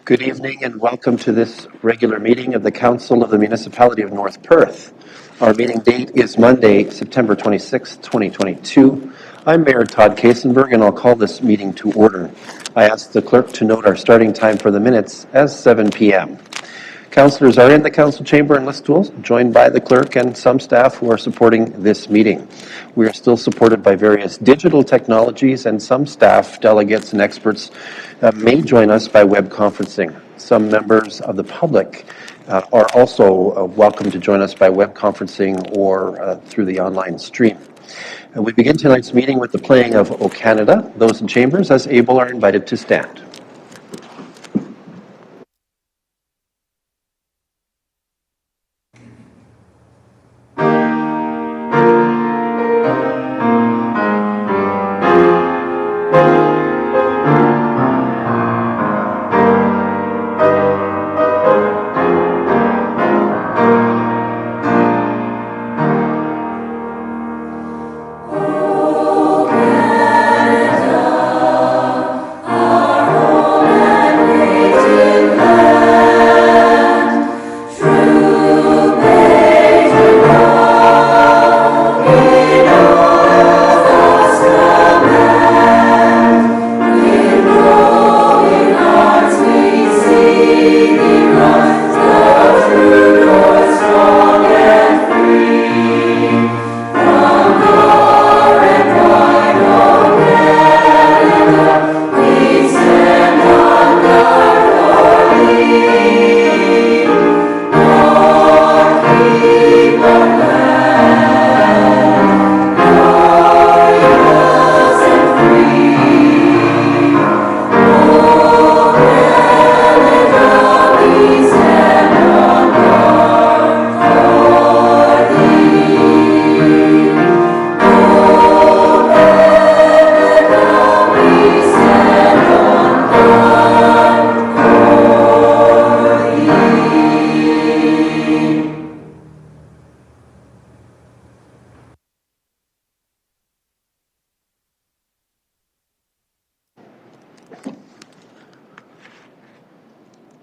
Good evening and welcome to this regular meeting of the Council of the Municipality of North Perth. Our meeting date is Monday, September 26, 2022. I'm Mayor Todd Kasenberg and I'll call this meeting to order. I ask the clerk to note our starting time for the minutes as 7 p.m. Councillors are in the council chamber and list tools, joined by the clerk and some staff who are supporting this meeting. We are still supported by various digital technologies, and some staff, delegates, and experts may join us by web conferencing. Some members of the public are also welcome to join us by web conferencing or through the online stream. We begin tonight's meeting with the playing of O Canada. Those in chambers, as able, are invited to stand.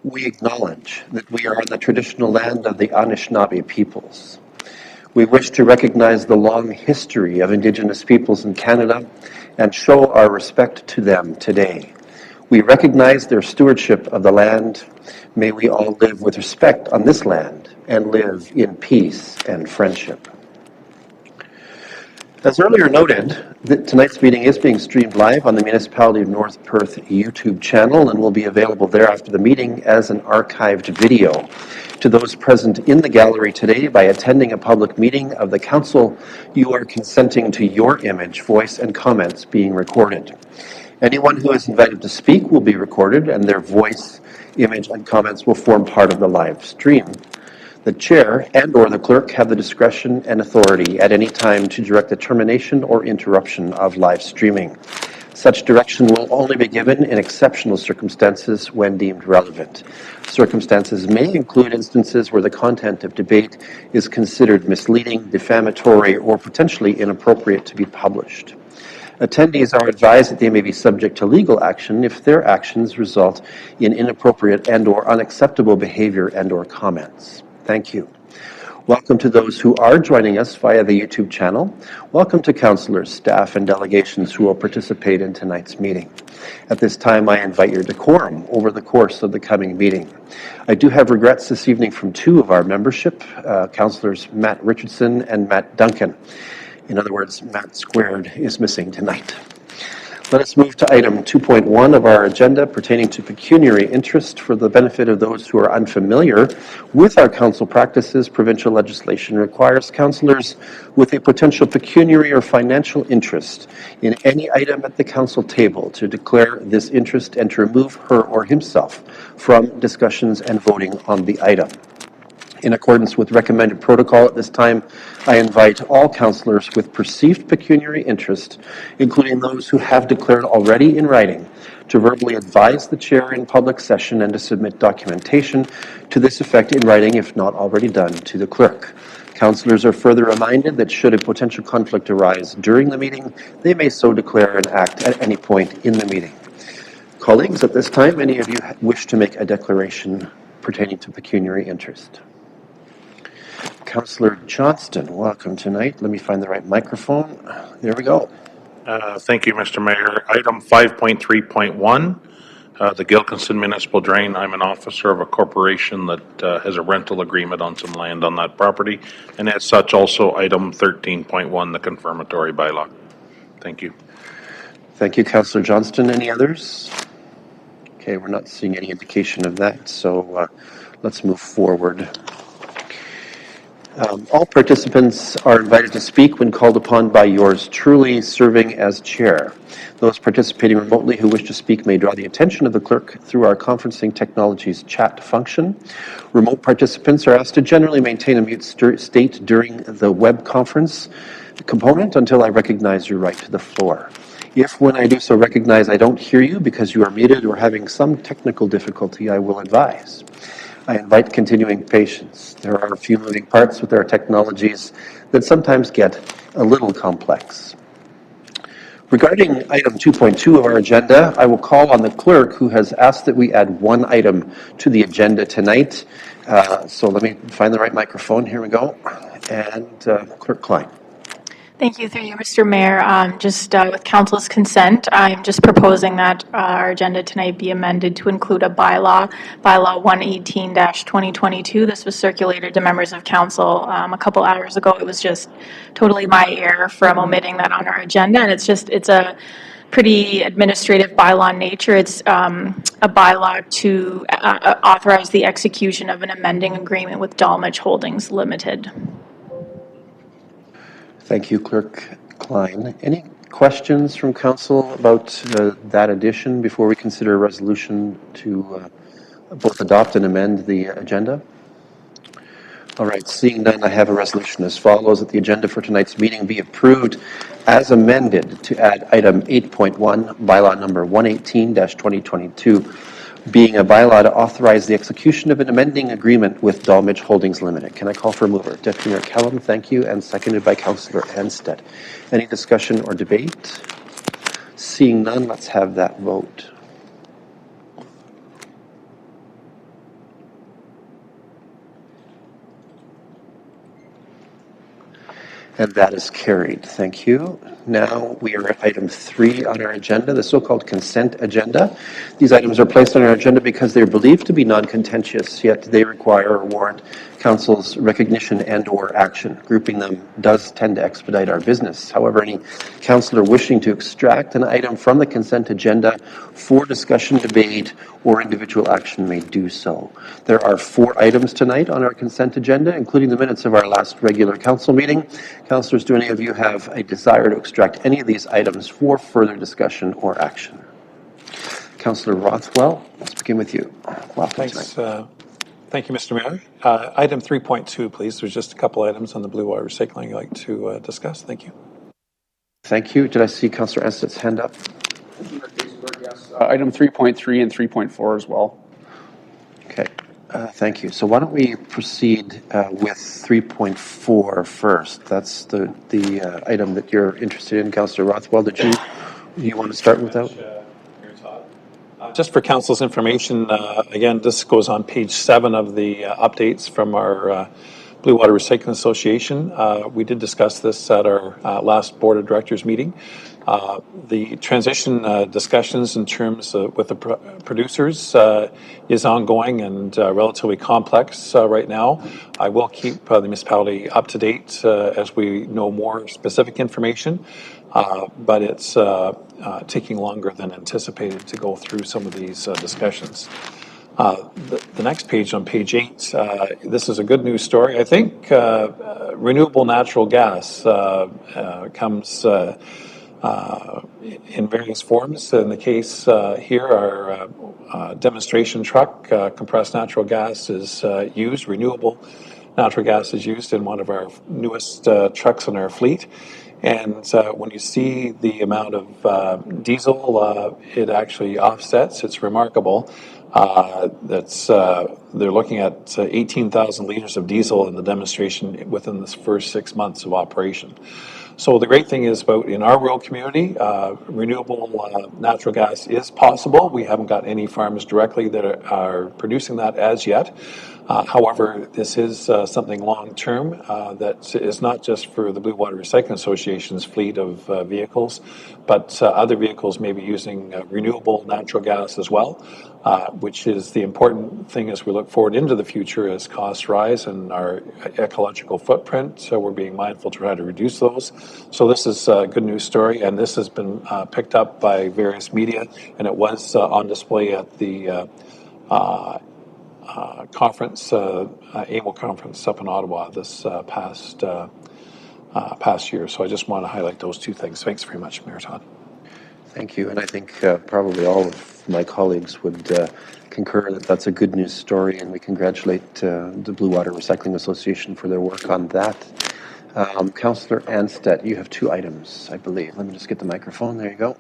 We acknowledge that we are the traditional land of the Anishinaabe peoples. We wish to recognize the long history of Indigenous peoples in Canada and show our respect to them today. We recognize their stewardship of the land. May we all live with respect on this land and live in peace and friendship. As earlier noted, tonight's meeting is being streamed live on the Municipality of North Perth YouTube channel and will be available there after the meeting as an archived video. To those present in the gallery today, by attending a public meeting of the Council, you are consenting to your image, voice, and comments being recorded. Anyone who is invited to speak will be recorded, and their voice, image, and comments will form part of the live stream. The chair and/or the clerk have the discretion and authority at any time to direct the termination or interruption of live streaming. Such direction will only be given in exceptional circumstances when deemed relevant. Circumstances may include instances where the content of debate is considered misleading, defamatory, or potentially inappropriate to be published. Attendees are advised that they may be subject to legal action if their actions result in inappropriate and/or unacceptable behavior and/or comments. Thank you. Welcome to those who are joining us via the YouTube channel. Welcome to councillors, staff, and delegations who will participate in tonight's meeting. At this time, I invite your decorum over the course of the coming meeting. I do have regrets this evening from two of our membership, councillors Matt Richardson and Matt Duncan. In other words, Matt Squared is missing tonight. Let us move to item 2.1 of our agenda pertaining to pecuniary interest. For the benefit of those who are unfamiliar with our council practices, provincial legislation requires councillors with a potential pecuniary or financial interest in any item at the council table to declare this interest and to remove her or himself from discussions and voting on the item. In accordance with recommended protocol at this time, I invite all councillors with perceived pecuniary interest, including those who have declared already in writing, to verbally advise the chair in public session and to submit documentation to this effect in writing, if not already done, to the clerk. Councillors are further reminded that should a potential conflict arise during the meeting, they may so declare and act at any point in the meeting. Colleagues, at this time, any of you wish to make a declaration pertaining to pecuniary interest? Councillor Johnston, welcome tonight. Let me find the right microphone. There we go. Thank you, Mr. Mayor. Item 5.3.1, the Gilkinson Municipal Drain. I'm an officer of a corporation that has a rental agreement on some land on that property, and as such, also item 13.1, the confirmatory bylaw. Thank you. Thank you, Councillor Johnston. Any others? Okay, we're not seeing any indication of that, so let's move forward. All participants are invited to speak when called upon by yours truly serving as chair. Those participating remotely who wish to speak may draw the attention of the clerk through our conferencing technology's chat function. Remote participants are asked to generally maintain a mute state during the web conference component until I recognize your right to the floor. If, when I do so, recognize I don't hear you because you are muted or having some technical difficulty, I will advise. I invite continuing patience. There are a few moving parts with our technologies that sometimes get a little complex. Regarding item 2.2 of our agenda, I will call on the clerk who has asked that we add one item to the agenda tonight. So let me find the right microphone. Here we go. And Clerk Klein. Thank you, through you, Mr. Mayor. With Council's consent, I'm just proposing that our agenda tonight be amended to include a bylaw 118-2022. This was circulated to members of Council a couple hours ago. It was just totally my error from omitting that on our agenda, and it's a pretty administrative bylaw in nature. It's a bylaw to authorize the execution of an amending agreement with Dalmage Holdings Limited. Thank you, Clerk Klein. Any questions from Council about that addition before we consider a resolution to both adopt and amend the agenda? All right, seeing none, I have a resolution as follows: that the agenda for tonight's meeting be approved as amended to add item 8.1, bylaw number 118-2022, being a bylaw to authorize the execution of an amending agreement with Dalmage Holdings Limited. Can I call for a mover? Deputy Mayor Callum, thank you, and seconded by Councillor Anstead. Any discussion or debate? Seeing none, let's have that vote. And that is carried. Thank you. Now we are at item 3 on our agenda, the so-called consent agenda. These items are placed on our agenda because they are believed to be non-contentious, yet they require or warrant Council's recognition and or action. Grouping them does tend to expedite our business. However, any councillor wishing to extract an item from the consent agenda for discussion, debate, or individual action may do so. There are 4 items tonight on our consent agenda, including the minutes of our last regular council meeting. Councillors, do any of you have a desire to extract any of these items for further discussion or action? Councillor Rothwell, let's begin with you. Welcome. Thanks. Thank you, Mr. Mayor. Item 3.2, please. There's just a couple items on the blue water recycling I'd like to discuss. Thank you. Thank you. Did I see Councillor Ansted's hand up? Yes. Item 3.3 and 3.4 as well. Okay. Thank you. So why don't we proceed with 3.4 first? That's the item that you're interested in, Councillor Rothwell. Did you want to start with that? Just for Council's information, again, this goes on page 7 of the updates from our Blue Water Recycling Association. We did discuss this at our last Board of Directors meeting. The transition discussions in terms with the producers is ongoing and relatively complex right now. I will keep the municipality up to date as we know more specific information, but it's taking longer than anticipated to go through some of these discussions. The next page, on page 8, this is a good news story. I think renewable natural gas comes in various forms. In the case here, our demonstration truck, compressed natural gas is used, renewable natural gas is used in one of our newest trucks in our fleet. And when you see the amount of diesel it actually offsets, it's remarkable. They're looking at 18,000 liters of diesel in the demonstration within the first 6 months of operation. So the great thing is about in our rural community, renewable natural gas is possible. We haven't got any farms directly that are producing that as yet. However, this is something long-term that is not just for the Blue Water Recycling Association's fleet of vehicles, but other vehicles may be using renewable natural gas as well, which is the important thing as we look forward into the future as costs rise and our ecological footprint. So we're being mindful to try to reduce those. So this is a good news story, and this has been picked up by various media, and it was on display at the conference, AMO conference up in Ottawa this past year. So I just want to highlight those two things. Thanks very much, Mayor Todd. Thank you, and I think probably all of my colleagues would concur that that's a good news story, and we congratulate the Blue Water Recycling Association for their work on that. Councillor Anstedt, you have two items, I believe. Let me just get the microphone. There you go.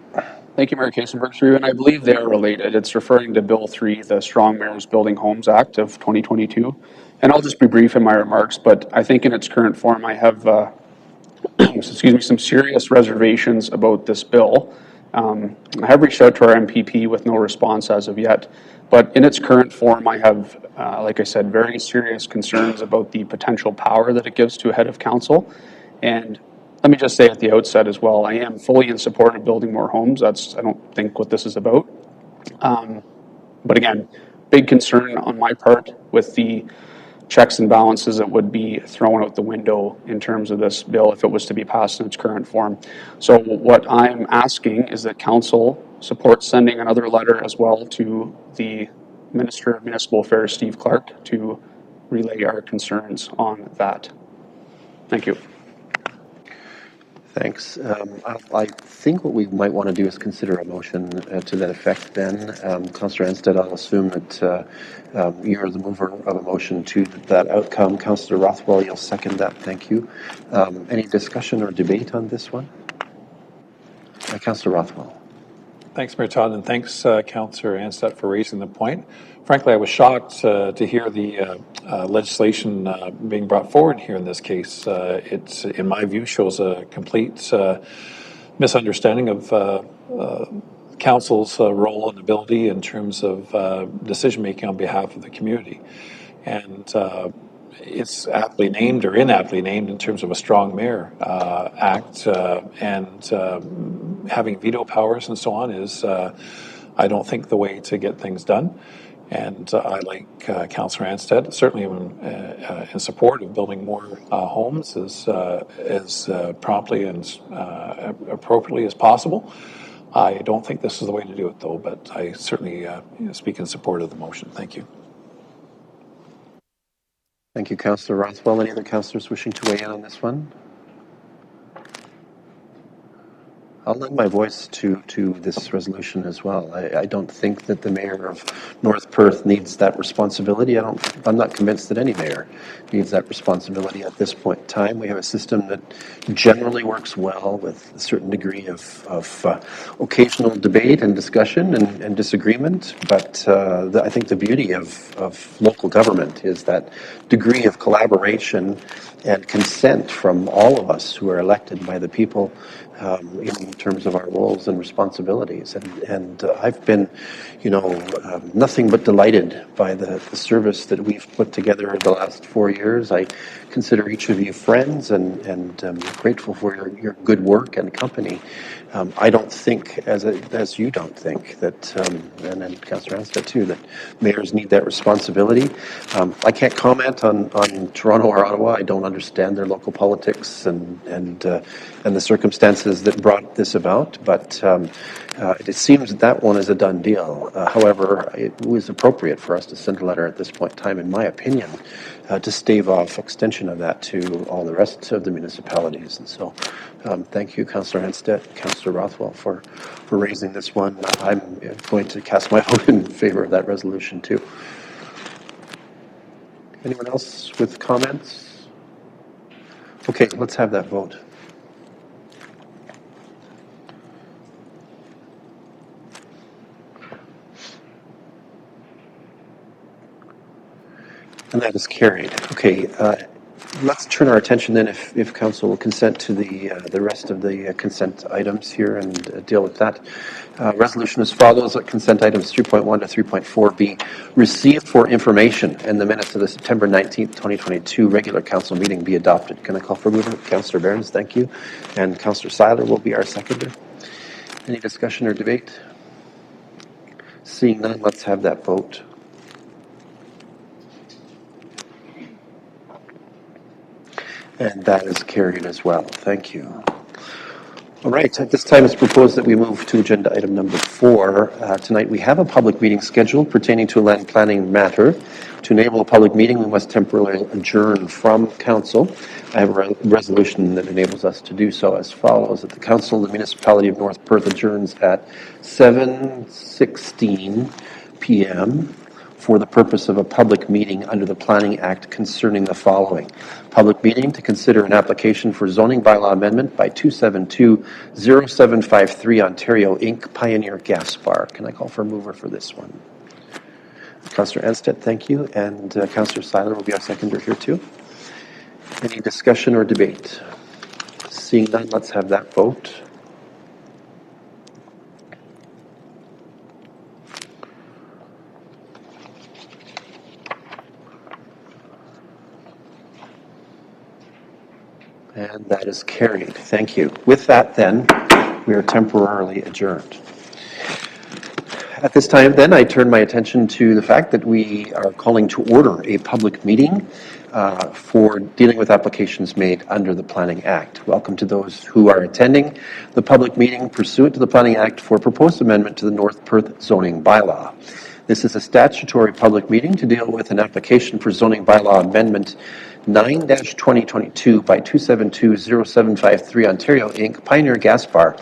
Thank you, Mayor Kasenberg, through, and I believe they are related. It's referring to Bill 3, the Strong Mayors Building Homes Act of 2022. And I'll just be brief in my remarks, but I think in its current form, I have, excuse me, some serious reservations about this bill. I have reached out to our MPP with no response as of yet, but in its current form, I have, like I said, very serious concerns about the potential power that it gives to a head of council. And let me just say at the outset as well, I am fully in support of building more homes. That's, I don't think, what this is about. But again, big concern on my part with the checks and balances that would be thrown out the window in terms of this bill if it was to be passed in its current form. So what I'm asking is that council support sending another letter as well to the Minister of Municipal Affairs, Steve Clark, to relay our concerns on that. Thank you. Thanks. I think what we might want to do is consider a motion to that effect then. Councillor Anstead, I'll assume that you're the mover of a motion to that outcome. Councillor Rothwell, you'll second that. Thank you. Any discussion or debate on this one? Councillor Rothwell. Thanks, Mayor Todd, and thanks, Councillor Anstead, for raising the point. Frankly, I was shocked to hear the legislation being brought forward here in this case. It, in my view, shows a complete misunderstanding of council's role and ability in terms of decision-making on behalf of the community. And it's aptly named or inaptly named in terms of a Strong Mayor Act, and having veto powers and so on is, I don't think, the way to get things done. And I, like Councillor Anstead, certainly am in support of building more homes as promptly and appropriately as possible. I don't think this is the way to do it, though, but I certainly speak in support of the motion. Thank you. Thank you, Councillor Rothwell. Any other councillors wishing to weigh in on this one? I'll lend my voice to this resolution as well. I don't think that the mayor of North Perth needs that responsibility. I'm not convinced that any mayor needs that responsibility at this point in time. We have a system that generally works well with a certain degree of occasional debate and discussion and disagreement. But I think the beauty of local government is that degree of collaboration and consent from all of us who are elected by the people in terms of our roles and responsibilities. And I've been, nothing but delighted by the service that we've put together in the last 4 years. I consider each of you friends and grateful for your good work and company. I don't think, as you don't think, that, and then Councillor Anstead too, that mayors need that responsibility. I can't comment on Toronto or Ottawa. I don't understand their local politics and the circumstances that brought this about, but it seems that one is a done deal. However, it was appropriate for us to send a letter at this point in time, in my opinion, to stave off extension of that to all the rest of the municipalities. And so thank you, Councillor Anstead, Councillor Rothwell, for raising this one. I'm going to cast my vote in favor of that resolution too. Anyone else with comments? Okay, let's have that vote. And that is carried. Okay, Let's turn our attention then, if council will consent, to the rest of the consent items here and deal with that. Resolution as follows: consent items 3.1 to 3.4 be received for information, and the minutes of the September 19th, 2022 regular council meeting be adopted. Can I call for movement? Councillor Behrens, thank you. And Councillor Seiler will be our seconder. Any discussion or debate? Seeing none, let's have that vote. And that is carried as well. Thank you. All right, at this time it's proposed that we move to agenda item number 4. Tonight we have a public meeting scheduled pertaining to a land planning matter. To enable a public meeting, we must temporarily adjourn from council. I have a resolution that enables us to do so as follows: that the council of the municipality of North Perth adjourns at 7:16 p.m. for the purpose of a public meeting under the Planning Act concerning the following. Public meeting to consider an application for zoning bylaw amendment by 2720753 Ontario Inc. Pioneer Gaspar. Can I call for a mover for this one? Councillor Anstead, thank you. And Councillor Seiler will be our seconder here too. Any discussion or debate? Seeing none, let's have that vote. And that is carried. Thank you. With that, then, we are temporarily adjourned. At this time, then, I turn my attention to the fact that we are calling to order a public meeting for dealing with applications made under the Planning Act. Welcome to those who are attending the public meeting pursuant to the Planning Act for proposed amendment to the North Perth zoning bylaw. This is a statutory public meeting to deal with an application for zoning bylaw amendment 9-2022 by 2720753 Ontario Inc. Pioneer Gaspar,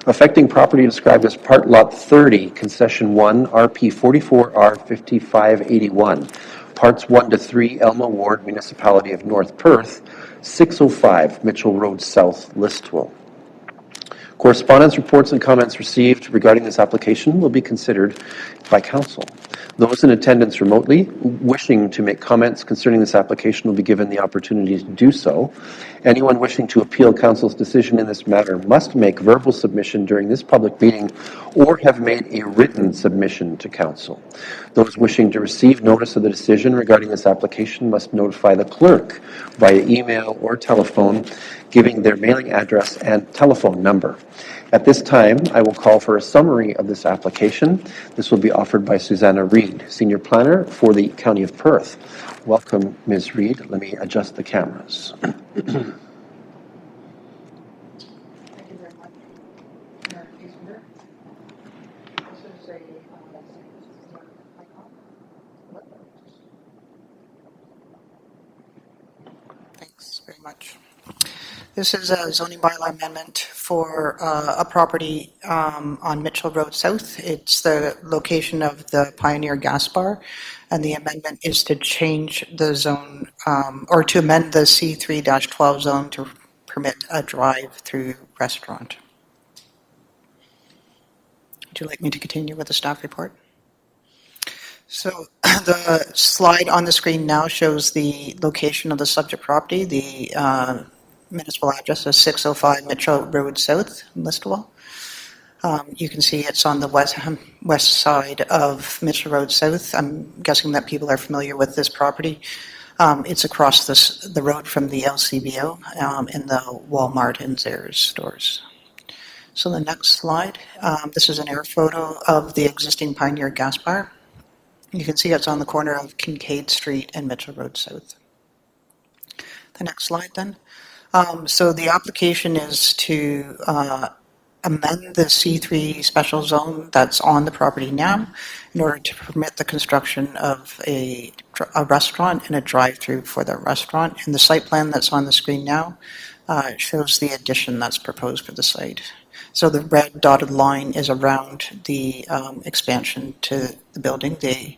affecting property described as Part Lot 30, Concession 1, RP 44R 5581, Parts 1 to 3, Elma Ward, Municipality of North Perth, 605 Mitchell Road South, Listowel. Correspondence, reports, and comments received regarding this application will be considered by council. Those in attendance remotely wishing to make comments concerning this application will be given the opportunity to do so. Anyone wishing to appeal council's decision in this matter must make verbal submission during this public meeting or have made a written submission to council. Those wishing to receive notice of the decision regarding this application must notify the clerk via email or telephone, giving their mailing address and telephone number. At this time, I will call for a summary of this application. This will be offered by Susanna Reid, Senior Planner for the County of Perth. Welcome, Ms. Reid. Let me adjust the cameras. Thank you very much. This is a Thanks very much. This is a zoning bylaw amendment for a property on Mitchell Road South. It's the location of the Pioneer Gaspar, and the amendment is to change the zone, or to amend the C3-12 zone to permit a drive-through restaurant. Would you like me to continue with the staff report? So the slide on the screen now shows the location of the subject property. The municipal address is 605 Mitchell Road South in Listowel. You can see it's on the west side of Mitchell Road South. I'm guessing that people are familiar with this property. It's across the road from the LCBO in the Walmart and Zehrs stores. So the next slide, this is an air photo of the existing Pioneer Gaspar. You can see it's on the corner of Kincaid Street and Mitchell Road South. The next slide then. So the application is to amend the C3 special zone that's on the property now in order to permit the construction of a restaurant and a drive-through for the restaurant. And the site plan that's on the screen now shows the addition that's proposed for the site. So the red dotted line is around the expansion to the building. The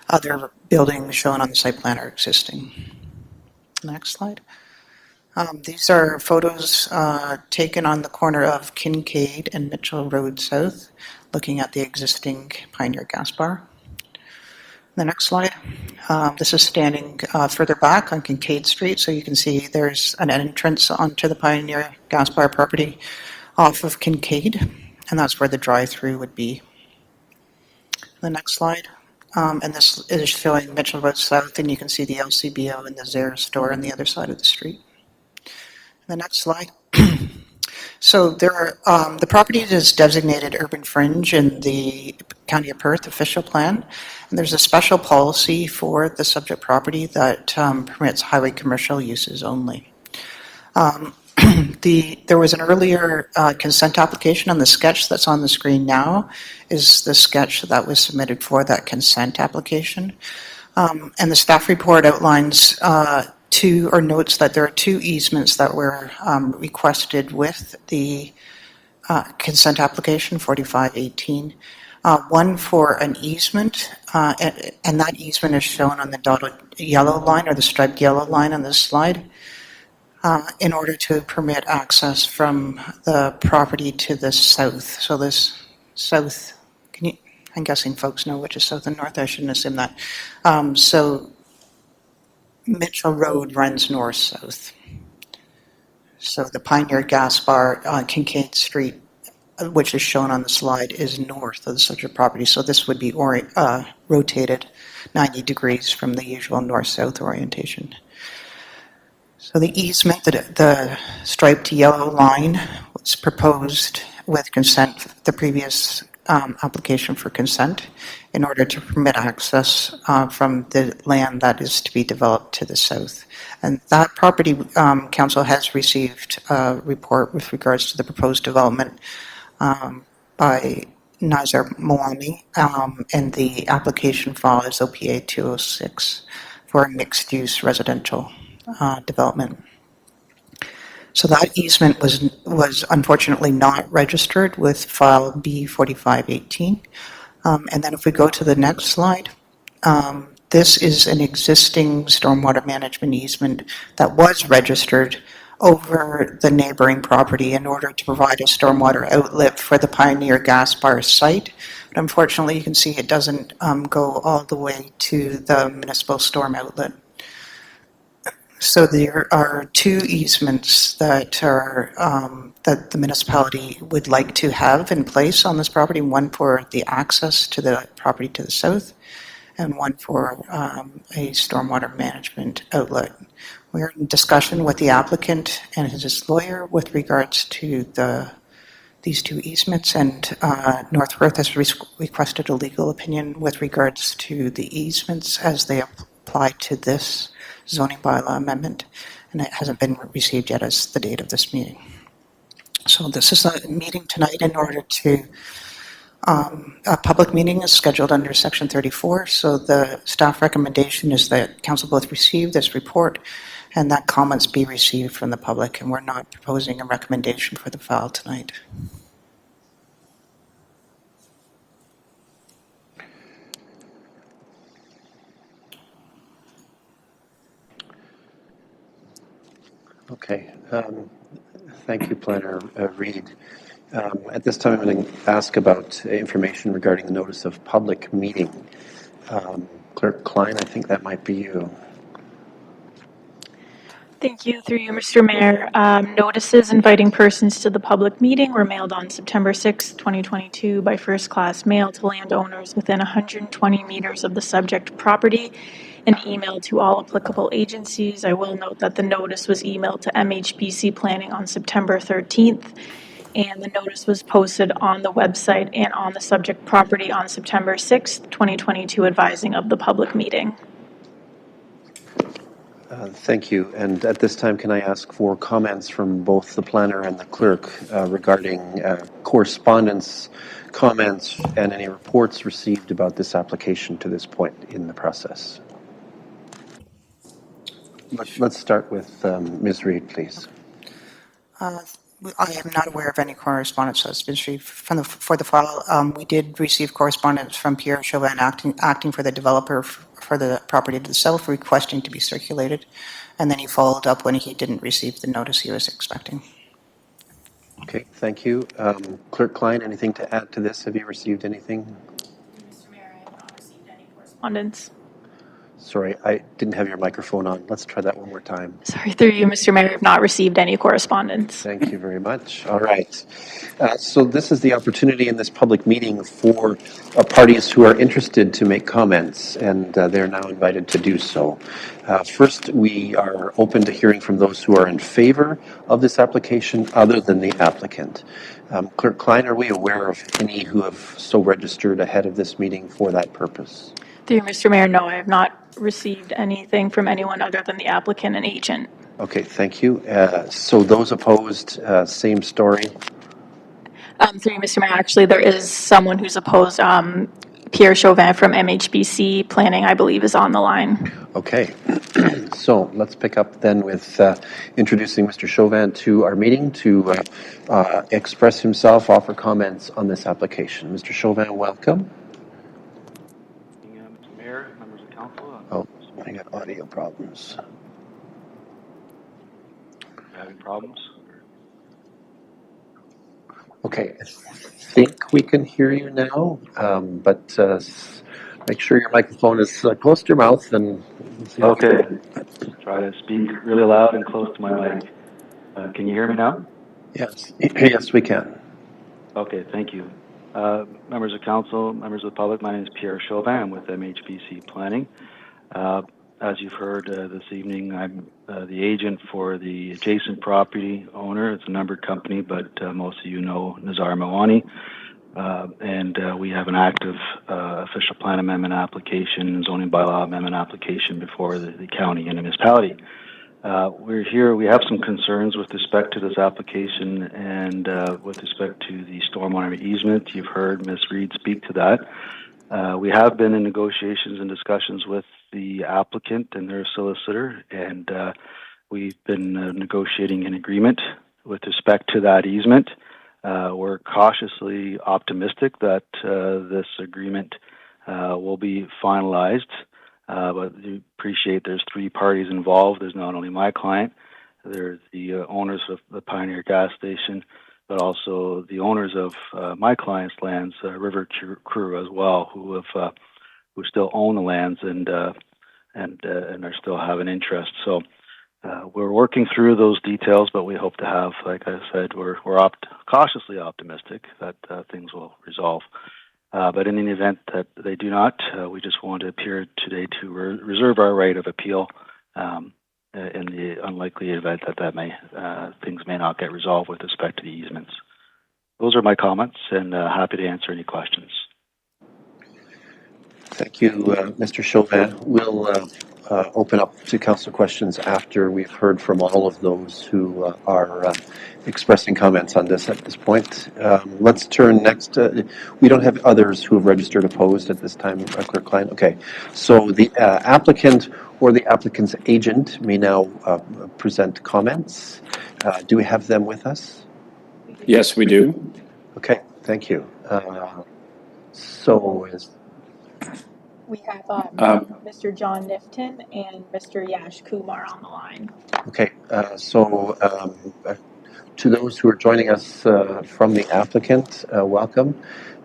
other buildings shown on the site plan are existing. Next slide. These are photos taken on the corner of Kincaid and Mitchell Road South, looking at the existing Pioneer Gaspar. The next slide. This is standing further back on Kincaid Street, so you can see there's an entrance onto the Pioneer Gas Bar property off of Kincaid, and that's where the drive-through would be. The next slide. And this is showing Mitchell Road South, and you can see the LCBO and the Zara store on the other side of the street. The next slide. So there are, the property is designated urban fringe in the County of Perth official plan, and there's a special policy for the subject property that permits highway commercial uses only. There was an earlier consent application, and the sketch that's on the screen now is the sketch that was submitted for that consent application. And the staff report outlines notes that there are 2 easements that were requested with the consent application 4518. One for an easement, and that easement is shown on the dotted yellow line or the striped yellow line on this slide. In order to permit access from the property to the south. So this south, I'm guessing folks know which is south and north, I shouldn't assume that. So Mitchell Road runs north-south. So the Pioneer Gas Bar on Kincaid Street, which is shown on the slide, is north of the subject property. So this would be rotated 90 degrees from the usual north-south orientation. So the easement, the striped yellow line, was proposed with consent, the previous application for consent, in order to permit access from the land that is to be developed to the south. And that property council has received a report with regards to the proposed development by Nazar Moami, and the application file is OPA 206 for mixed-use residential development. So that easement was unfortunately not registered with file B4518. And then if we go to the next slide, this is an existing stormwater management easement that was registered over the neighboring property in order to provide a stormwater outlet for the Pioneer Gas Bar site. But unfortunately, you can see it doesn't go all the way to the municipal storm outlet. So there are 2 easements that are that the municipality would like to have in place on this property. One for the access to the property to the south, and one for a stormwater management outlet. We're in discussion with the applicant and his lawyer with regards to these 2 easements, and North Perth has requested a legal opinion with regards to the easements as they apply to this zoning bylaw amendment, and it hasn't been received yet as the date of this meeting. So this is a meeting tonight in order to, a public meeting is scheduled under section 34, so the staff recommendation is that council both receive this report and that comments be received from the public, and we're not proposing a recommendation for the file tonight. Okay. Thank you, Planner Reid. At this time, I'm going to ask about information regarding the notice of public meeting. Clerk Klein, I think that might be you. Thank you. Through you, Mr. Mayor. Notices inviting persons to the public meeting were mailed on September 6, 2022 by first-class mail to landowners within 120 meters of the subject property and emailed to all applicable agencies. I will note that the notice was emailed to MHPC Planning on September 13th, and the notice was posted on the website and on the subject property on September 6th, 2022, advising of the public meeting. Thank you. And at this time, can I ask for comments from both the planner and the clerk regarding correspondence, comments, and any reports received about this application to this point in the process? Let's start with Ms. Reid, please. I am not aware of any correspondence that's been received for the file. We did receive correspondence from Pierre Chauvin, acting for the developer for the property to the south, requesting to be circulated, and then he followed up when he didn't receive the notice he was expecting. Okay, thank you. Clerk Klein, anything to add to this? Have you received anything? Mr. Mayor, I have not received any correspondence. correspondence. Sorry, I didn't have your microphone on. Let's try that one more time. Sorry, through you, Mr. Mayor, have not received any correspondence. Thank you very much. All right. So this is the opportunity in this public meeting for parties who are interested to make comments, and they're now invited to do so. First, we are open to hearing from those who are in favor of this application other than the applicant. Clerk Klein, are we aware of any who have so registered ahead of this meeting for that purpose? Through you, Mr. Mayor, no, I have not received anything from anyone other than the applicant and agent. Okay, thank you. So those opposed, same story. Through you, Mr. Mayor, actually, there is someone who's opposed. Pierre Chauvin from MHBC Planning, I believe, is on the line. Okay, so let's pick up then with introducing Mr. Chauvin to our meeting to express himself, offer comments on this application. Mr. Chauvin, welcome. Mr. Mayor, members of council. Oh, I got audio problems. Having problems? Okay, I think we can hear you now, but make sure your microphone is close to your mouth and. Okay. Try to speak really loud and close to my mic. Can you hear me now? Yes, yes, we can. Okay, thank you. Members of council, members of the public, my name is Pierre Chauvin. I'm with MHBC Planning. As you've heard this evening, I'm the agent for the adjacent property owner. It's a numbered company, but most of you know Nazar Mawani. And we have an active official plan amendment application, zoning bylaw amendment application before the county and the municipality. We're here, we have some concerns with respect to this application and with respect to the stormwater easement. You've heard Ms. Reed speak to that. We have been in negotiations and discussions with the applicant and their solicitor, and we've been negotiating an agreement with respect to that easement. We're cautiously optimistic that this agreement will be finalized, but we appreciate there's three parties involved. There's not only my client, there's the owners of the Pioneer gas station, but also the owners of my client's lands, River Crew as well, who still own the lands and are still have an interest. So we're working through those details, but we hope to have, like I said, we're cautiously optimistic that things will resolve. But in the event that they do not, we just want to appear today to reserve our right of appeal in the unlikely event that things may not get resolved with respect to the easements. Those are my comments, and happy to answer any questions. Thank you, Mr. Chauvin. We'll open up to council questions after we've heard from all of those who are expressing comments on this at this point. Let's turn next. We don't have others who have registered opposed at this time, Clerk Klein. Okay, so the applicant or the applicant's agent may now present comments. Do we have them with us? Yes, we do. Okay, thank you. So is We have Mr. John Nifton and Mr. Yash Kumar on the line. okay, so to those who are joining us from the applicant, welcome,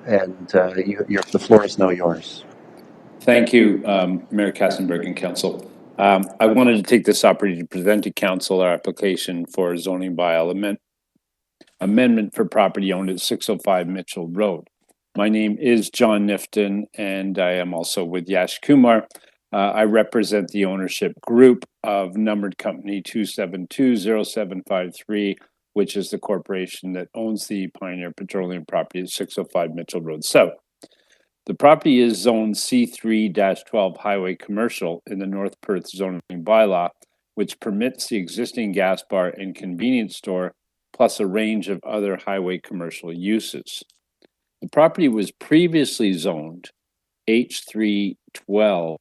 and the floor is now yours. Thank you, Mayor Kassenberg and Council. I wanted to take this opportunity to present to Council our application for a zoning bylaw amendment for property owned at 605 Mitchell Road. My name is John Nifton, and I am also with Yash Kumar. I represent the ownership group of numbered company 2720753, which is the corporation that owns the Pioneer Petroleum property at 605 Mitchell Road South. The property is zoned C3-12 highway commercial in the North Perth zoning bylaw, which permits the existing gas bar and convenience store, plus a range of other highway commercial uses. The property was previously zoned H3-12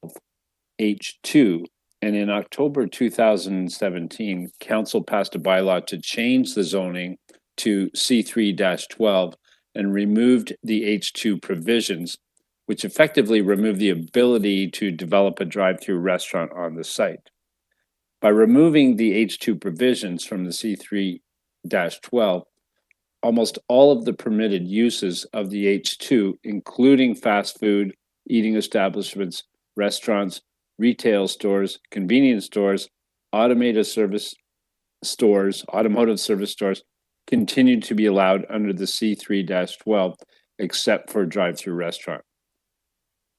H2, and in October 2017, Council passed a bylaw to change the zoning to C3-12 and removed the H2 provisions, which effectively removed the ability to develop a drive-through restaurant on the site. By removing the H2 provisions from the C3-12, almost all of the permitted uses of the H2, including fast food, eating establishments, restaurants, retail stores, convenience stores, automotive service stores continue to be allowed under the C3-12, except for a drive-through restaurant.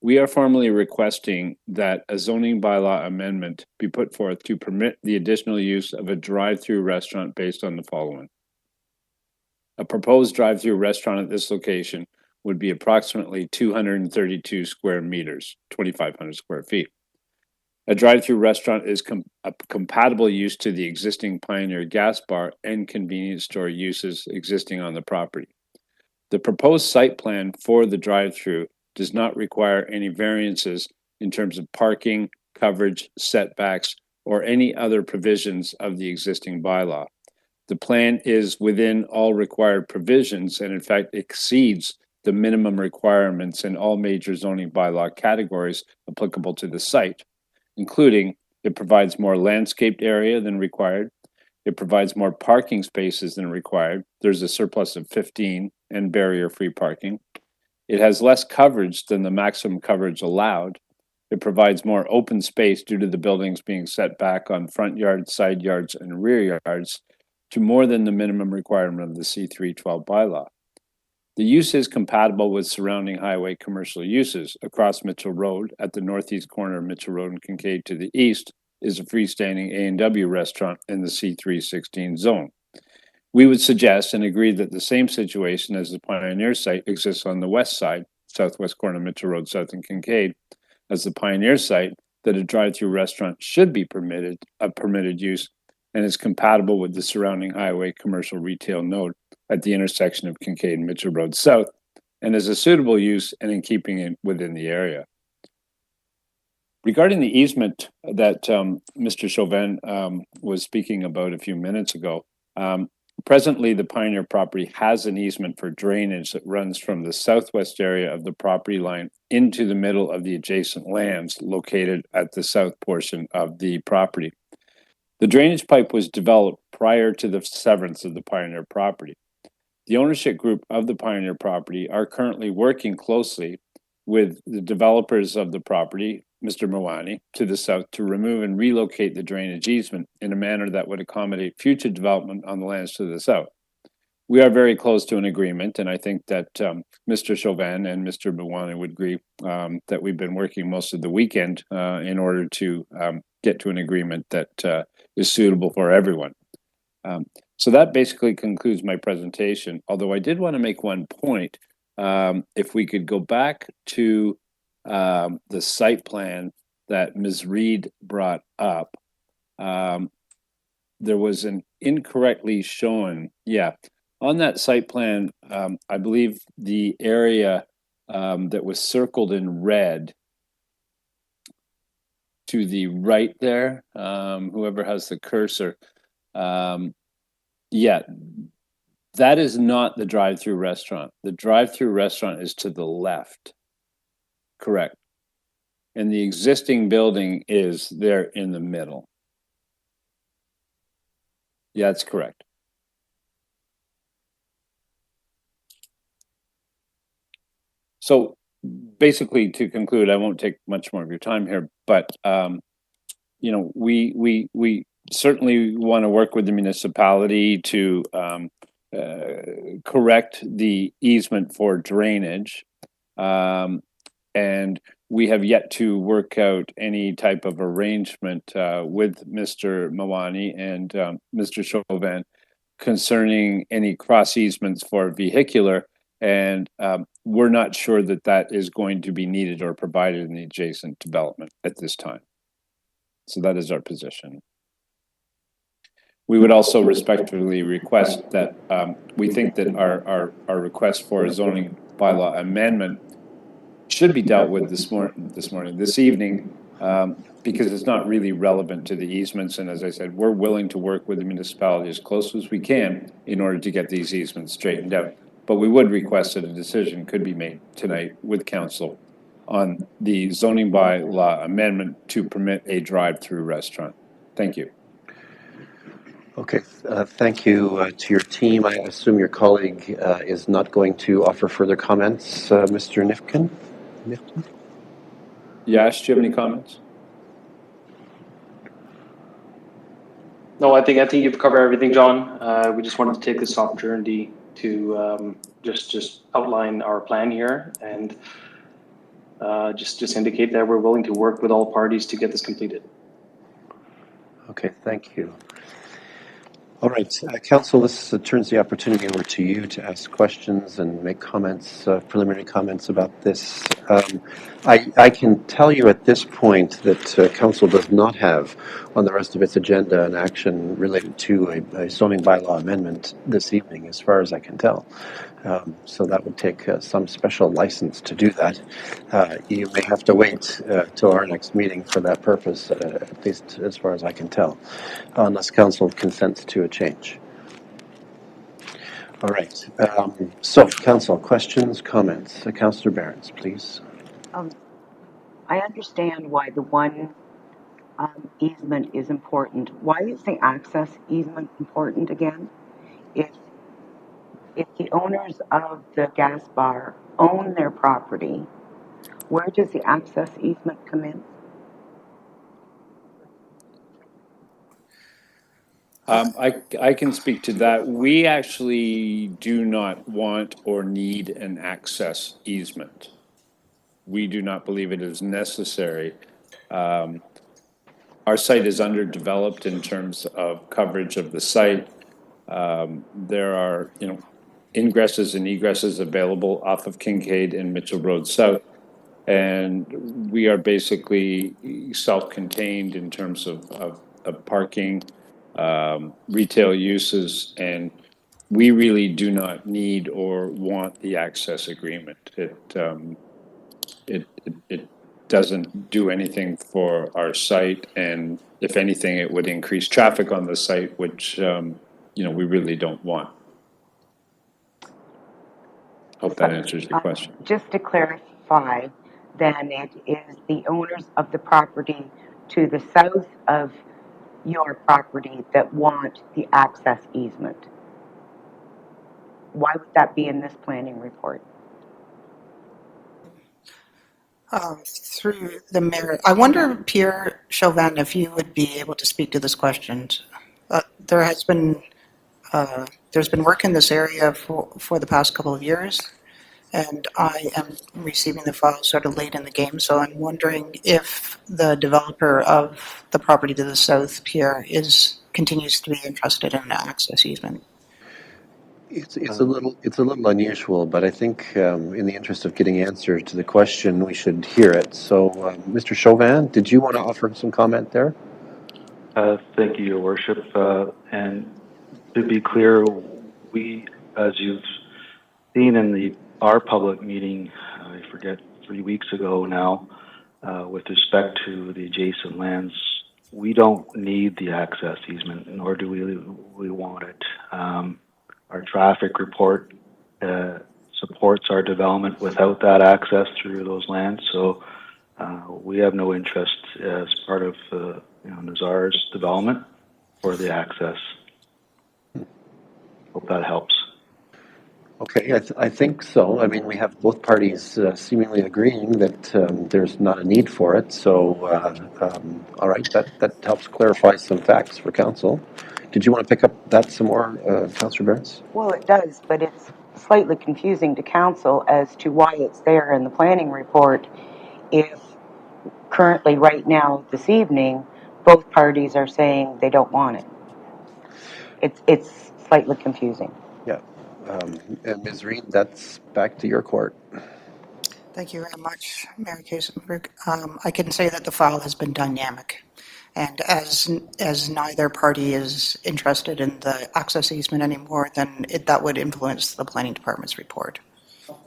We are formally requesting that a zoning bylaw amendment be put forth to permit the additional use of a drive-through restaurant based on the following. A proposed drive-through restaurant at this location would be approximately 232 square meters, 2,500 square feet. A drive-through restaurant is a compatible use to the existing Pioneer Gas Bar and convenience store uses existing on the property. The proposed site plan for the drive-through does not require any variances in terms of parking, coverage, setbacks, or any other provisions of the existing bylaw. The plan is within all required provisions and in fact exceeds the minimum requirements in all major zoning bylaw categories applicable to the site, including it provides more landscaped area than required, it provides more parking spaces than required, there's a surplus of 15 and barrier-free parking, it has less coverage than the maximum coverage allowed, it provides more open space due to the buildings being set back on front yards, side yards, and rear yards to more than the minimum requirement of the C3-12 bylaw. The use is compatible with surrounding highway commercial uses. Across Mitchell Road, at the northeast corner of Mitchell Road and Kincaid to the east, is a freestanding A&W restaurant in the C316 zone. We would suggest and agree that the same situation as the Pioneer site exists on the west side, southwest corner of Mitchell Road, south in Kincaid, as the Pioneer site, that a drive-through restaurant should be permitted use and is compatible with the surrounding highway commercial retail node at the intersection of Kincaid and Mitchell Road South, and is a suitable use and in keeping within the area. Regarding the easement that Mr. Chauvin was speaking about a few minutes ago, presently the Pioneer property has an easement for drainage that runs from the southwest area of the property line into the middle of the adjacent lands located at the south portion of the property. The drainage pipe was developed prior to the severance of the Pioneer property. The ownership group of the Pioneer property are currently working closely with the developers of the property, Mr. Mawani, to the south to remove and relocate the drainage easement in a manner that would accommodate future development on the lands to the south. We are very close to an agreement, and I think that Mr. Chauvin and Mr. Mawani would agree that we've been working most of the weekend in order to get to an agreement that is suitable for everyone. So that basically concludes my presentation, although I did want to make one point. If we could go back to the site plan that Ms. Reed brought up, there was an incorrectly shown, on that site plan, I believe the area that was circled in red to the right there, whoever has the cursor, that is not the drive-through restaurant. The drive-through restaurant is to the left. Correct. And the existing building is there in the middle. Yeah, that's correct. So basically, to conclude, I won't take much more of your time here, but you know, we certainly want to work with the municipality to correct the easement for drainage, and we have yet to work out any type of arrangement with Mr. Mawani and Mr. Chauvin concerning any cross easements for vehicular, and we're not sure that that is going to be needed or provided in the adjacent development at this time. So that is our position. We would also respectfully request that we think that our request for a zoning bylaw amendment should be dealt with this evening, because it's not really relevant to the easements. And as I said, we're willing to work with the municipality as close as we can in order to get these easements straightened out. But we would request that a decision could be made tonight with council on the zoning bylaw amendment to permit a drive-through restaurant. Thank you. Okay, thank you to your team. I assume your colleague is not going to offer further comments, Mr. Nifkin? Yash, do you have any comments? No, I think you've covered everything, John. We just wanted to take this opportunity to just outline our plan here and just indicate that we're willing to work with all parties to get this completed. Okay, thank you. All right, Council, this turns the opportunity over to you to ask questions and make comments, preliminary comments about this. I can tell you at this point that Council does not have on the rest of its agenda an action related to a zoning bylaw amendment this evening, as far as I can tell. So that would take some special license to do that. You may have to wait till our next meeting for that purpose, at least as far as I can tell, unless Council consents to a change. All right. So, Council, questions, comments? Councillor Behrens, please. I understand why the one easement is important. Why is the access easement important again? If the owners of the gas bar own their property, where does the access easement come in? I can speak to that. We actually do not want or need an access easement. We do not believe it is necessary. Our site is underdeveloped in terms of coverage of the site. There are, ingresses and egresses available off of Kincaid and Mitchell Road South. And we are basically self-contained in terms of parking, retail uses, and we really do not need or want the access agreement. It doesn't do anything for our site, and if anything, it would increase traffic on the site, which we really don't want. Hope that answers your question. Just to clarify, then it is the owners of the property to the south of your property that want the access easement. Why would that be in this planning report? Through the mayor, I wonder, Pierre Chauvin, if you would be able to speak to this question. There's been work in this area for the past couple of years, and I am receiving the file sort of late in the game, so I'm wondering if the developer of the property to the south, Pierre, continues to be interested in an access easement. It's a little unusual, but I think in the interest of getting answer to the question, we should hear it. So, Mr. Chauvin, did you want to offer some comment there? Thank you, Your Worship. And to be clear, we, as you've seen in our public meeting, I forget, 3 weeks ago now, with respect to the adjacent lands, we don't need the access easement, nor do we want it. Our traffic report supports our development without that access through those lands, so we have no interest as part of Nazar's development for the access. Hope that helps. Okay, I think so. I mean, we have both parties seemingly agreeing that there's not a need for it. So, all right, that helps clarify some facts for Council. Did you want to pick up that some more, Councillor Behrens? Well, it does, but it's slightly confusing to Council as to why it's there in the planning report if currently, right now, this evening, both parties are saying they don't want it. It's slightly confusing. Yeah. And Ms. Reid, that's back to your court. Thank you very much, Mayor Kasenberg. I can say that the file has been dynamic, and as neither party is interested in the access easement anymore, then that would influence the planning department's report. Okay.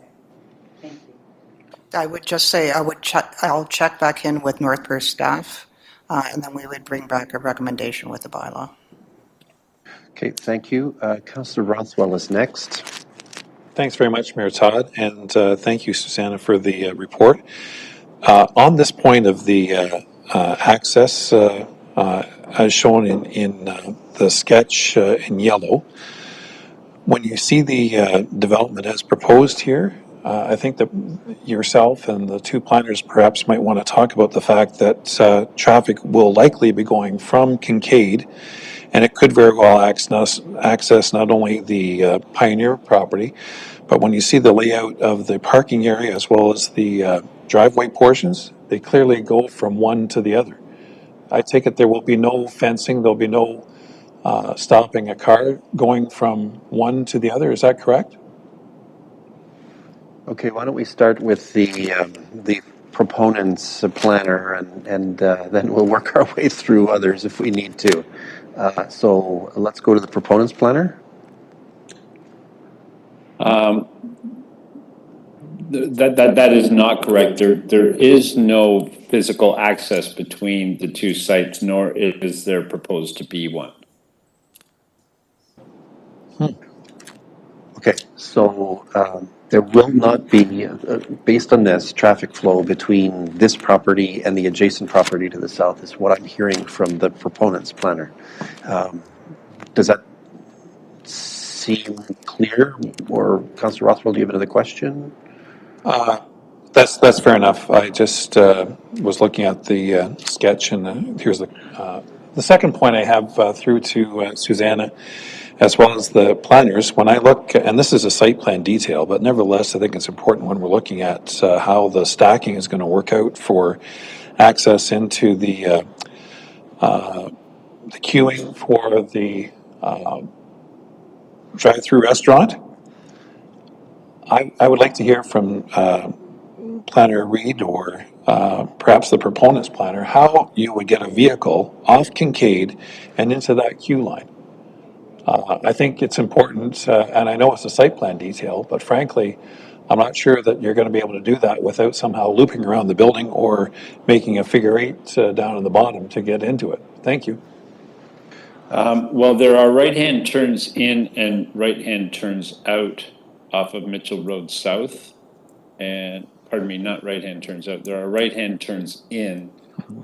Thank you. I would just say I'll check back in with North Perth staff, and then we would bring back a recommendation with the bylaw. Okay, thank you. Councillor Rothwell is next. Thanks very much, Mayor Todd, and thank you, Susanna, for the report. On this point of the access, as shown in the sketch in yellow, when you see the development as proposed here, I think that yourself and the two planners perhaps might want to talk about the fact that traffic will likely be going from Kincaid, and it could very well access not only the Pioneer property, but when you see the layout of the parking area as well as the driveway portions, they clearly go from one to the other. I take it there will be no fencing, there'll be no stopping a car going from one to the other. Is that correct? Okay, why don't we start with the proponents planner, and then we'll work our way through others if we need to. So let's go to the proponents planner. That is not correct. There is no physical access between the two sites, nor is there proposed to be one. Okay, so there will not be, based on this, traffic flow between this property and the adjacent property to the south is what I'm hearing from the proponents planner. Does that seem clear? Or Councillor Rothwell, do you have another question? That's fair enough. I just was looking at the sketch, and here's the second point I have through to Susanna, as well as the planners. When I look, and this is a site plan detail, but nevertheless, I think it's important when we're looking at how the stacking is going to work out for access into the queuing for the drive-through restaurant. I would like to hear from Planner Reed or perhaps the proponent's planner how you would get a vehicle off Kincaid and into that queue line. I think it's important, and I know it's a site plan detail, but frankly, I'm not sure that you're going to be able to do that without somehow looping around the building or making a figure eight down in the bottom to get into it. Thank you. Well, there are right-hand turns in and right-hand turns out off of Mitchell Road South. And, pardon me, not right-hand turns out. There are right-hand turns in,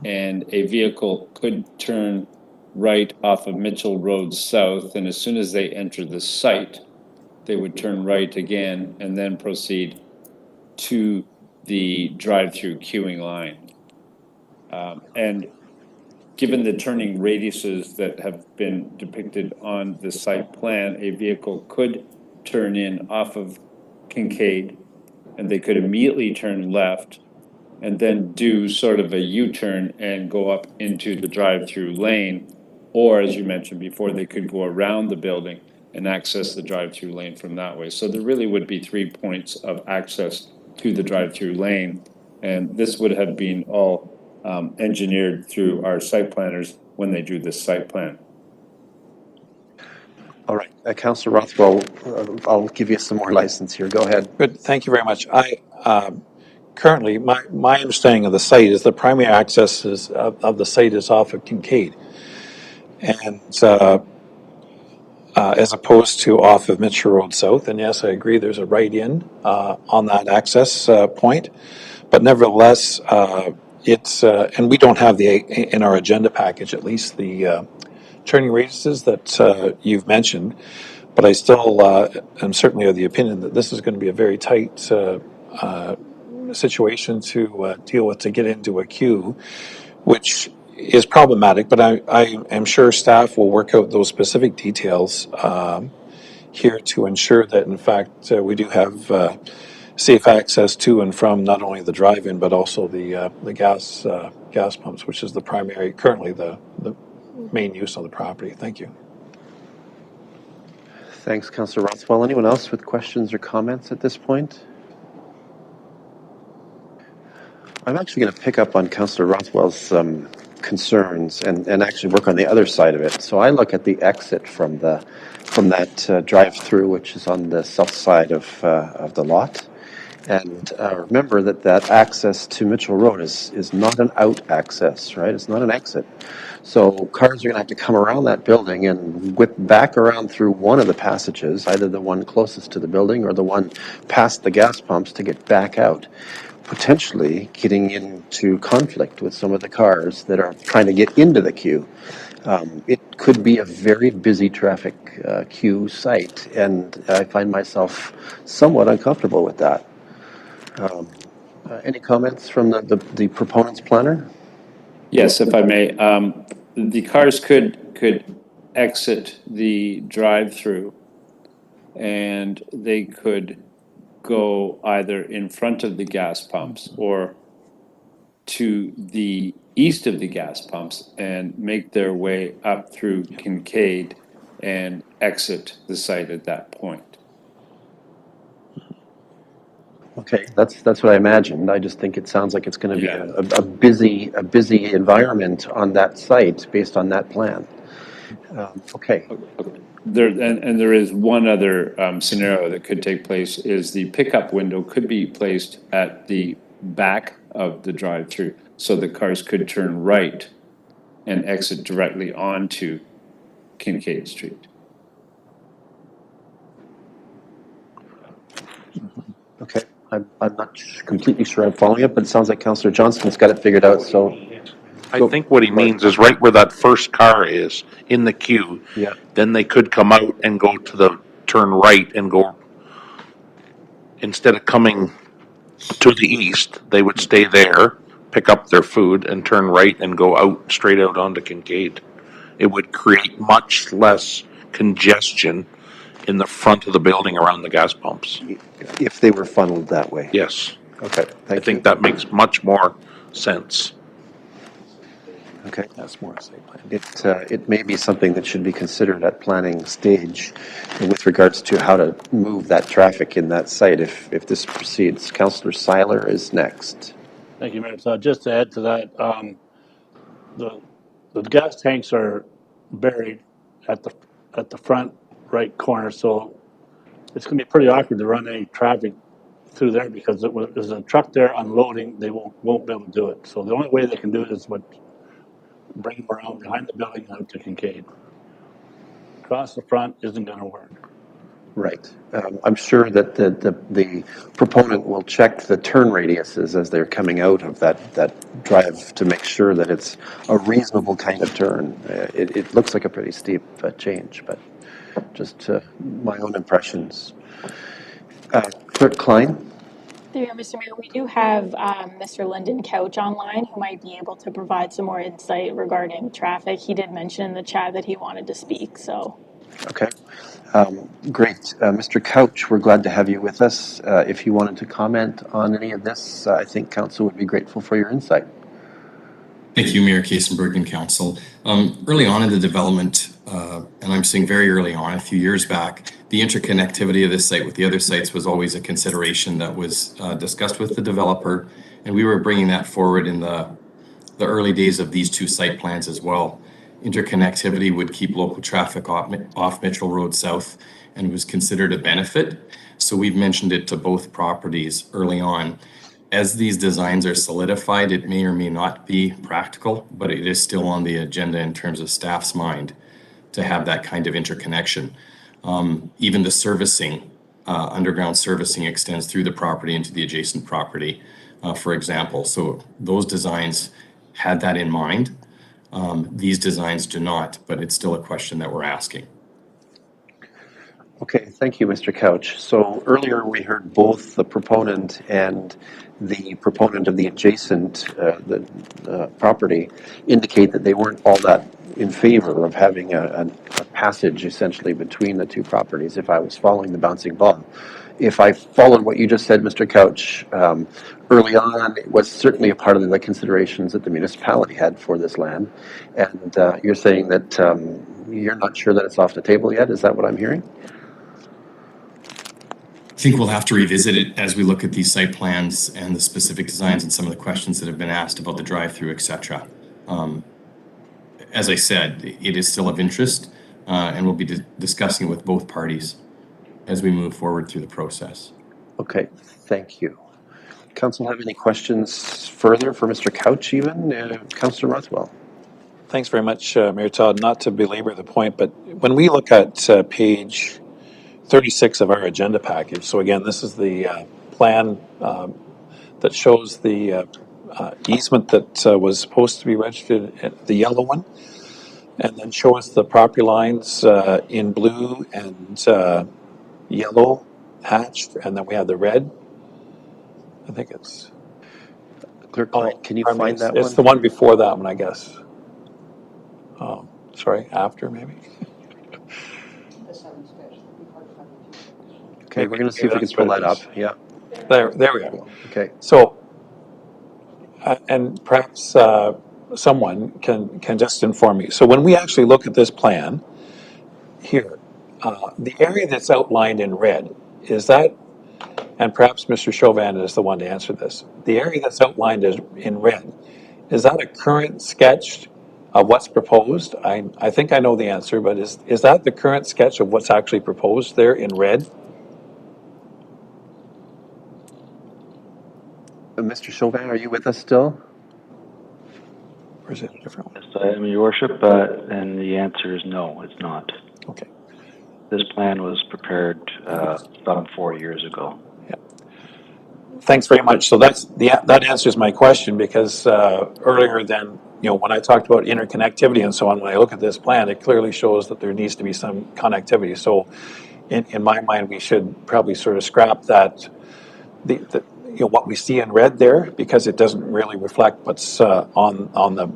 and a vehicle could turn right off of Mitchell Road South, and as soon as they enter the site, they would turn right again and then proceed to the drive-through queuing line. And given the turning radiuses that have been depicted on the site plan, a vehicle could turn in off of Kincaid, and they could immediately turn left and then do sort of a U-turn and go up into the drive-through lane. Or, as you mentioned before, they could go around the building and access the drive-through lane from that way. So there really would be 3 points of access to the drive-through lane. And this would have been all engineered through our site planners when they do this site plan. All right, Councillor Rothwell, I'll give you some more license here. Go ahead. Good. Thank you very much. Currently, my understanding of the site is the primary access of the site is off of Kincaid, and as opposed to off of Mitchell Road South. And yes, I agree. There's a right in on that access point, but nevertheless, it's and we don't have in our agenda package at least the turning radiuses that you've mentioned. But I still am certainly of the opinion that this is going to be a very tight situation to deal with to get into a queue, which is problematic. But I am sure staff will work out those specific details here to ensure that, in fact, we do have safe access to and from not only the drive-in but also the gas pumps, which is the primary, currently the main use of the property. Thank you. Thanks, Councillor Rothwell. Anyone else with questions or comments at this point? I'm actually going to pick up on Councillor Rothwell's concerns and actually work on the other side of it. So I look at the exit from that drive-through, which is on the south side of the lot. And remember that access to Mitchell Road is not an out access, right? It's not an exit. So cars are going to have to come around that building and whip back around through one of the passages, either the one closest to the building or the one past the gas pumps to get back out, potentially getting into conflict with some of the cars that are trying to get into the queue. It could be a very busy traffic queue site, and I find myself somewhat uncomfortable with that. Any comments from the proponent's planner? Yes, if I may. The cars could exit the drive-through and they could go either in front of the gas pumps or to the east of the gas pumps and make their way up through Kincaid and exit the site at that point. Okay, that's what I imagined. I just think it sounds like it's going to be Yeah. a busy environment on that site based on that plan. Okay. There is one other scenario that could take place is the pickup window could be placed at the back of the drive-through so the cars could turn right and exit directly onto Kincaid Street. Okay. I'm not completely sure I'm following it, but it sounds like Councillor Johnston's got it figured out. So I think what he means is right where that first car is in the queue. Yeah. Then they could come out and go to the turn right and go, instead of coming to the east, they would stay there, pick up their food and turn right and go out straight out onto Kincaid. It would create much less congestion in the front of the building around the gas pumps. If they were funneled that way. Yes. Okay. I think that makes much more sense. Okay. That's more a site plan. It may be something that should be considered at planning stage with regards to how to move that traffic in that site if this proceeds. Councillor Seiler is next. Thank you, Mayor. So just to add to that, the gas tanks are buried at the front right corner, so it's going to be pretty awkward to run any traffic through there because there's a truck there unloading. They won't be able to do it. So the only way they can do it is bring them around behind the building and out to Kincaid. Across the front isn't going to work. Right. I'm sure that the proponent will check the turn radiuses as they're coming out of that drive to make sure that it's a reasonable kind of turn. It looks like a pretty steep change, but just my own impressions. Clerk Klein? There you go, Mr. Mayor. We do have Mr. Lyndon Couch online who might be able to provide some more insight regarding traffic. He did mention in the chat that he wanted to speak, so. Okay. Great. Mr. Couch, we're glad to have you with us. If you wanted to comment on any of this, I think Council would be grateful for your insight. Thank you, Mayor Kasenberg and Council. Early on in the development, and I'm saying very early on, a few years back, the interconnectivity of this site with the other sites was always a consideration that was discussed with the developer, and we were bringing that forward in the early days of these two site plans as well. Interconnectivity would keep local traffic off Mitchell Road South and was considered a benefit. So we've mentioned it to both properties early on. As these designs are solidified, it may or may not be practical, but it is still on the agenda in terms of staff's mind to have that kind of interconnection. Even the servicing, underground servicing extends through the property into the adjacent property, for example. So those designs had that in mind. These designs do not, but it's still a question that we're asking. Okay, thank you, Mr. Couch. So earlier we heard both the proponent and the proponent of the adjacent property indicate that they weren't all that in favor of having a passage essentially between the two properties, if I was following the bouncing ball. If I followed what you just said, Mr. Couch, early on, it was certainly a part of the considerations that the municipality had for this land. And you're saying that you're not sure that it's off the table yet? Is that what I'm hearing? I think we'll have to revisit it as we look at these site plans and the specific designs and some of the questions that have been asked about the drive-through, etc. As I said, it is still of interest, and we'll be discussing it with both parties as we move forward through the process. Okay, thank you. Council have any questions further for Mr. Couch even? Councillor Rothwell. Thanks very much, Mayor Todd. Not to belabor the point, but when we look at page 36 of our agenda package, so again, this is the plan that shows the easement that was supposed to be registered, the yellow one, and then show us the property lines in blue and yellow hatched, and then we have the red. I think it's. Clerk Klein, can you pardon me, find that it's one? the one before that one, I guess. Sorry, after maybe. Okay, we're going to see if we can pull that up. Yeah. There we go. Okay. So, and perhaps someone can just inform me. So when we actually look at this plan here, the area that's outlined in red, is that, and perhaps Mr. Chauvin is the one to answer this, the area that's outlined in red, is that a current sketch of what's proposed? I think I know the answer, but is that the current sketch of what's actually proposed there in red? Mr. Chauvin, are you with us still? Or is it a different one? Yes, I am, Your Worship, and the answer is no, it's not. Okay. This plan was prepared about 4 years ago. Thanks very much. So that answers my question, because earlier then, when I talked about interconnectivity and so on, when I look at this plan, it clearly shows that there needs to be some connectivity. So in my mind, we should probably sort of scrap that, what we see in red there, because it doesn't really reflect what's on the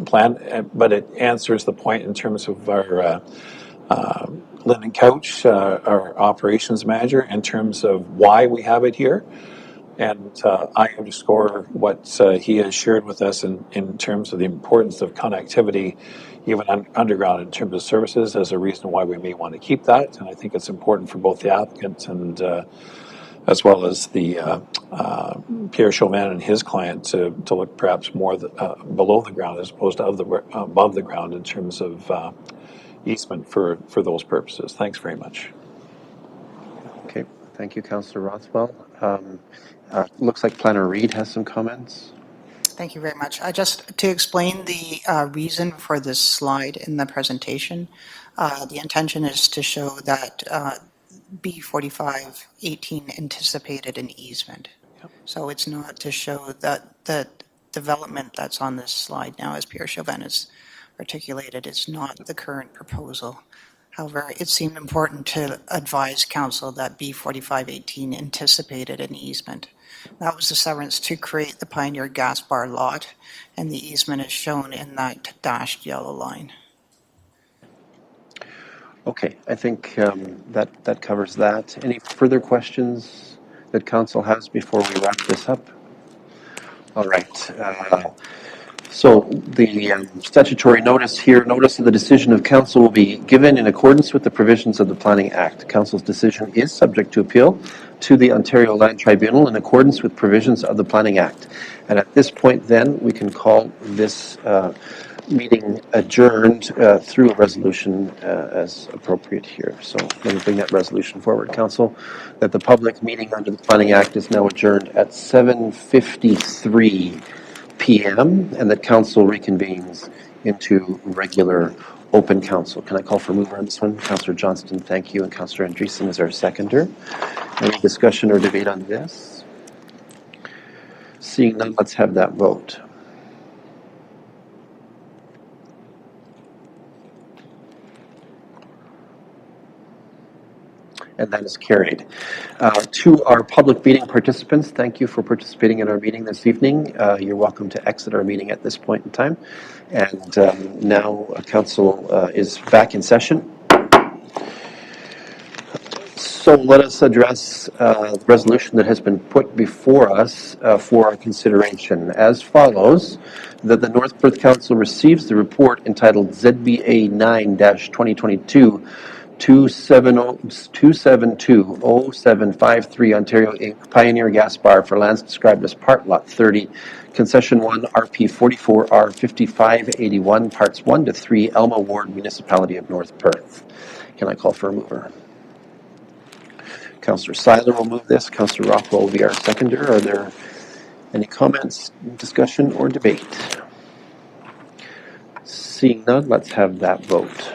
plan, but it answers the point in terms of our Lyndon Couch, our operations manager, in terms of why we have it here. And I underscore what he has shared with us in terms of the importance of connectivity, even underground, in terms of services, as a reason why we may want to keep that. And I think it's important for both the applicant and as well as the Pierre Chauvin and his client to look perhaps more below the ground as opposed to above the ground in terms of easement for those purposes. Thanks very much. Okay, thank you, Councillor Rothwell. Looks like Planner Reid has some comments. Thank you very much. Just to explain the reason for this slide in the presentation, the intention is to show that B4518 anticipated an easement. Yep. So it's not to show that the development that's on this slide now, as Pierre Chauvin has articulated, is not the current proposal. However, it seemed important to advise council that B4518 anticipated an easement. That was the severance to create the Pioneer Gas Bar lot, and the easement is shown in that dashed yellow line. Okay, I think that covers that. Any further questions that council has before we wrap this up? All right. So the statutory notice here, notice of the decision of council will be given in accordance with the provisions of the Planning Act. Council's decision is subject to appeal to the Ontario Land Tribunal in accordance with provisions of the Planning Act. And at this point then, we can call this meeting adjourned through a resolution as appropriate here. So let me bring that resolution forward, Council, that the public meeting under the Planning Act is now adjourned at 7:53 p.m. and that council reconvenes into regular open council. Can I call for a mover on this one? Councillor Johnston, thank you, and Councillor Andreessen is our seconder. Any discussion or debate on this? Seeing none, let's have that vote. And that is carried. To our public meeting participants, thank you for participating in our meeting this evening. You're welcome to exit our meeting at this point in time. And now council is back in session. So let us address the resolution that has been put before us for our consideration as follows: that the North Perth Council receives the report entitled ZBA 9-2022 2720753 Ontario Inc. Pioneer Gas Bar for lands described as Part Lot 30, Concession 1, RP 44R 5581, Parts 1 to 3, Elma Ward, Municipality of North Perth. Can I call for a mover? Councillor Seiler will move this. Councillor Rothwell will be our seconder. Are there any comments, discussion, or debate? Seeing none, let's have that vote.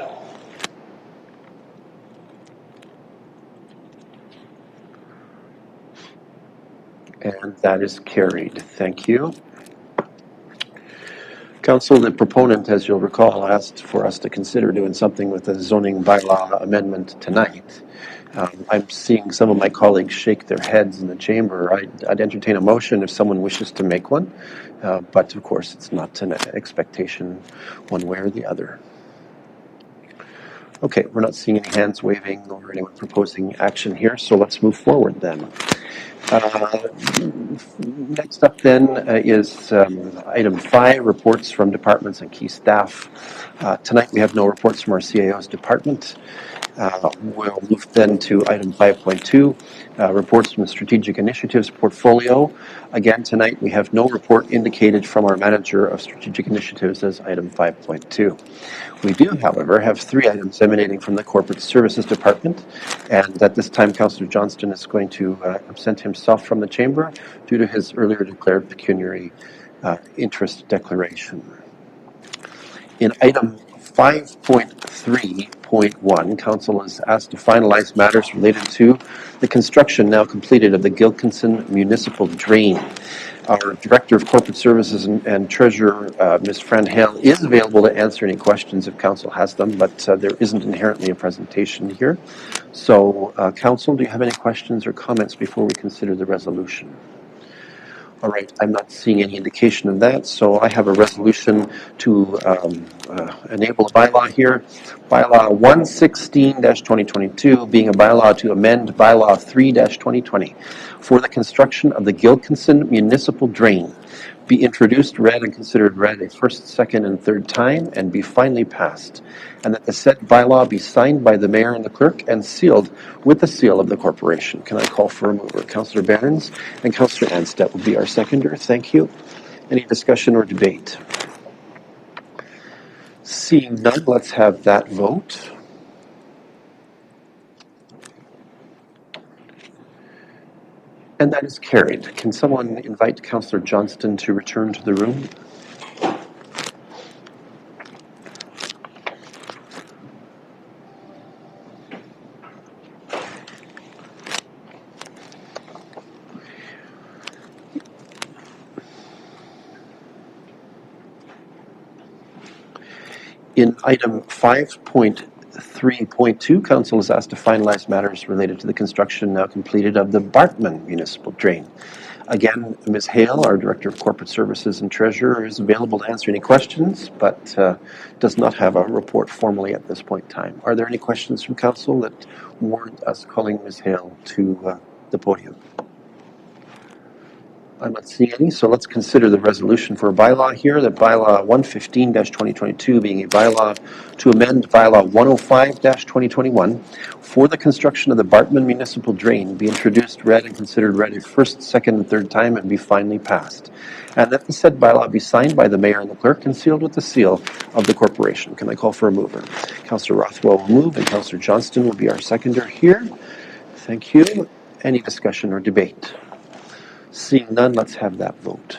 And that is carried. Thank you. Council, the proponent, as you'll recall, asked for us to consider doing something with the zoning bylaw amendment tonight. I'm seeing some of my colleagues shake their heads in the chamber. I'd entertain a motion if someone wishes to make one, but of course it's not an expectation one way or the other. Okay, we're not seeing any hands waving or anyone proposing action here, so let's move forward then. Next up then is item 5, reports from departments and key staff. Tonight we have no reports from our CAO's department. We'll move then to item 5.2, reports from the Strategic Initiatives portfolio. Again, tonight we have no report indicated from our manager of Strategic Initiatives as item 5.2. We do, however, have 3 items emanating from the Corporate Services Department, and at this time, Councillor Johnston is going to absent himself from the chamber due to his earlier declared pecuniary interest declaration. In item 5.3.1, Council is asked to finalize matters related to the construction now completed of the Gilkinson Municipal Drain. Our Director of Corporate Services and Treasurer, Ms. Fran Hale, is available to answer any questions if Council has them, but there isn't inherently a presentation here. So, Council, do you have any questions or comments before we consider the resolution? All right, I'm not seeing any indication of that, so I have a resolution to enable a bylaw here. Bylaw 116-2022 being a bylaw to amend Bylaw 3-2020 for the construction of the Gilkinson Municipal Drain. Be introduced, read, and considered read a first, second, and third time, and be finally passed. And that the said bylaw be signed by the mayor and the clerk and sealed with the seal of the corporation. Can I call for a mover? Councillor Behrens and Councillor Anstett will be our seconder. Thank you. Any discussion or debate? Seeing none, let's have that vote. And that is carried. Can someone invite Councillor Johnston to return to the room? In item 5.3.2, Council is asked to finalize matters related to the construction now completed of the Bartman Municipal Drain. Again, Ms. Hale, our Director of Corporate Services and Treasurer, is available to answer any questions, but does not have a report formally at this point in time. Are there any questions from Council that warrant us calling Ms. Hale to the podium? I'm not seeing any, so let's consider the resolution for a bylaw here. The bylaw 115-2022 being a bylaw to amend bylaw 105-2021 for the construction of the Bartman Municipal Drain be introduced, read, and considered read a first, second, and third time and be finally passed. And that the said bylaw be signed by the mayor and the clerk and sealed with the seal of the corporation. Can I call for a mover? Councillor Rothwell will move and Councillor Johnston will be our seconder here. Thank you. Any discussion or debate? Seeing none, let's have that vote.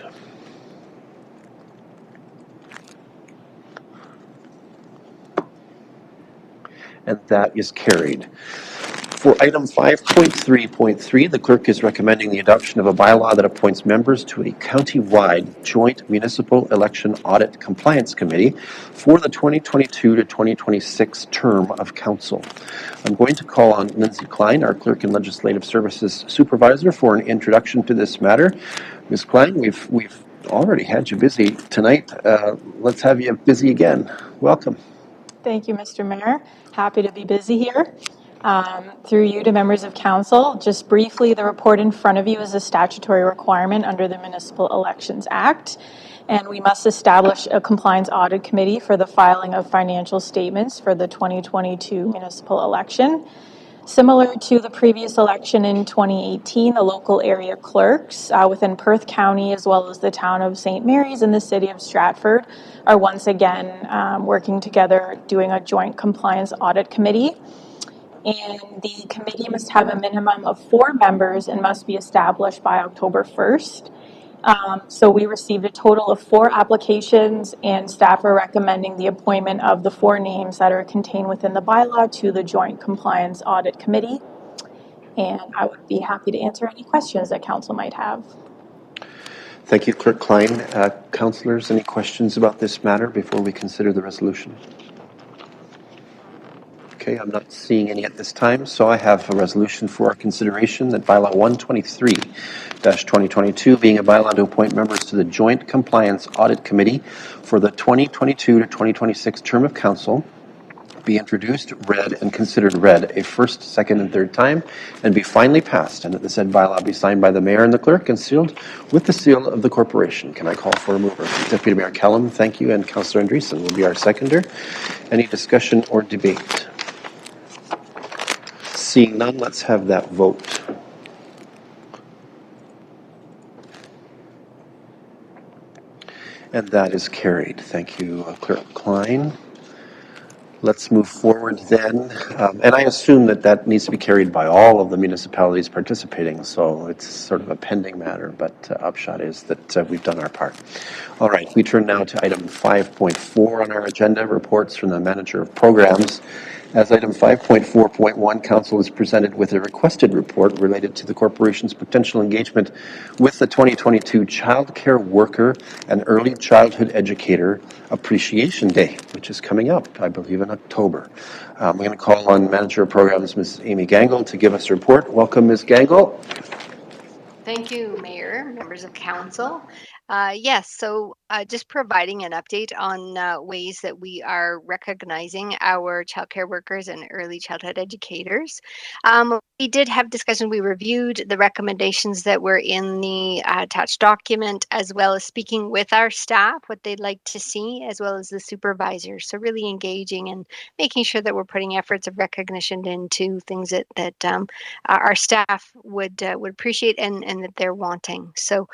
And that is carried. For item 5.3.3, the clerk is recommending the adoption of a bylaw that appoints members to a county-wide joint municipal election audit compliance committee for the 2022 to 2026 term of council. I'm going to call on Lindsay Klein, our Clerk and Legislative Services Supervisor, for an introduction to this matter. Ms. Klein, we've already had you busy tonight. Let's have you busy again. Welcome. Thank you, Mr. Mayor. Happy to be busy here. Through you to members of council, just briefly, the report in front of you is a statutory requirement under the Municipal Elections Act, and we must establish a compliance audit committee for the filing of financial statements for the 2022 municipal election. Similar to the previous election in 2018, the local area clerks within Perth County, as well as the town of St. Mary's and the city of Stratford, are once again working together doing a joint compliance audit committee. And the committee must have a minimum of 4 members and must be established by October 1st. So we received a total of 4 applications, and staff are recommending the appointment of the 4 names that are contained within the bylaw to the Joint Compliance Audit Committee. And I would be happy to answer any questions that council might have. Thank you, Clerk Klein. Councillors, any questions about this matter before we consider the resolution? Okay, I'm not seeing any at this time, so I have a resolution for our consideration that bylaw 123-2022, being a bylaw to appoint members to the Joint Compliance Audit Committee for the 2022 to 2026 term of council, be introduced, read, and considered read a first, second, and third time, and be finally passed, and that the said bylaw be signed by the mayor and the clerk and sealed with the seal of the corporation. Can I call for a mover? Deputy Mayor Kellum, thank you, and Councillor Andreessen will be our seconder. Any discussion or debate? Seeing none, let's have that vote. And that is carried. Thank you, Clerk Klein. Let's move forward then. And I assume that that needs to be carried by all of the municipalities participating, so it's sort of a pending matter, but upshot is that we've done our part. All right, we turn now to item 5.4 on our agenda, reports from the Manager of Programs. As item 5.4.1, Council is presented with a requested report related to the Corporation's potential engagement with the 2022 Child Care Worker and Early Childhood Educator Appreciation Day, which is coming up, I believe, in October. We're going to call on Manager of Programs, Ms. Amy Gangle, to give us a report. Welcome, Ms. Gangle. Thank you, Mayor, members of Council. Yes, so just providing an update on ways that we are recognizing our childcare workers and early childhood educators. We did have discussion. We reviewed the recommendations that were in the attached document, as well as speaking with our staff, what they'd like to see, as well as the supervisors. So really engaging and making sure that we're putting efforts of recognition into things that our staff would appreciate and that they're wanting. So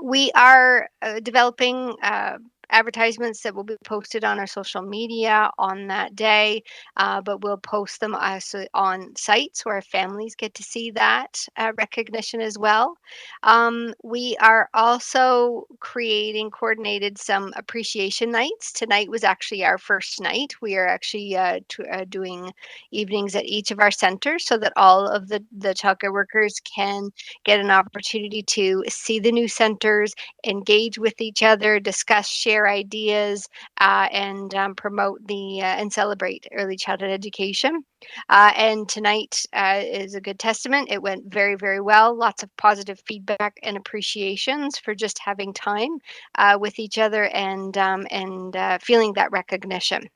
we are developing advertisements that will be posted on our social media on that day, but we'll post them also on sites where families get to see that recognition as well. We are also coordinated some appreciation nights. Tonight was actually our first night. We are actually doing evenings at each of our centers so that all of the childcare workers can get an opportunity to see the new centers, engage with each other, discuss, share ideas, and promote and celebrate early childhood education. And tonight is a good testament. It went very, very well. Lots of positive feedback and appreciations for just having time with each other and feeling that recognition.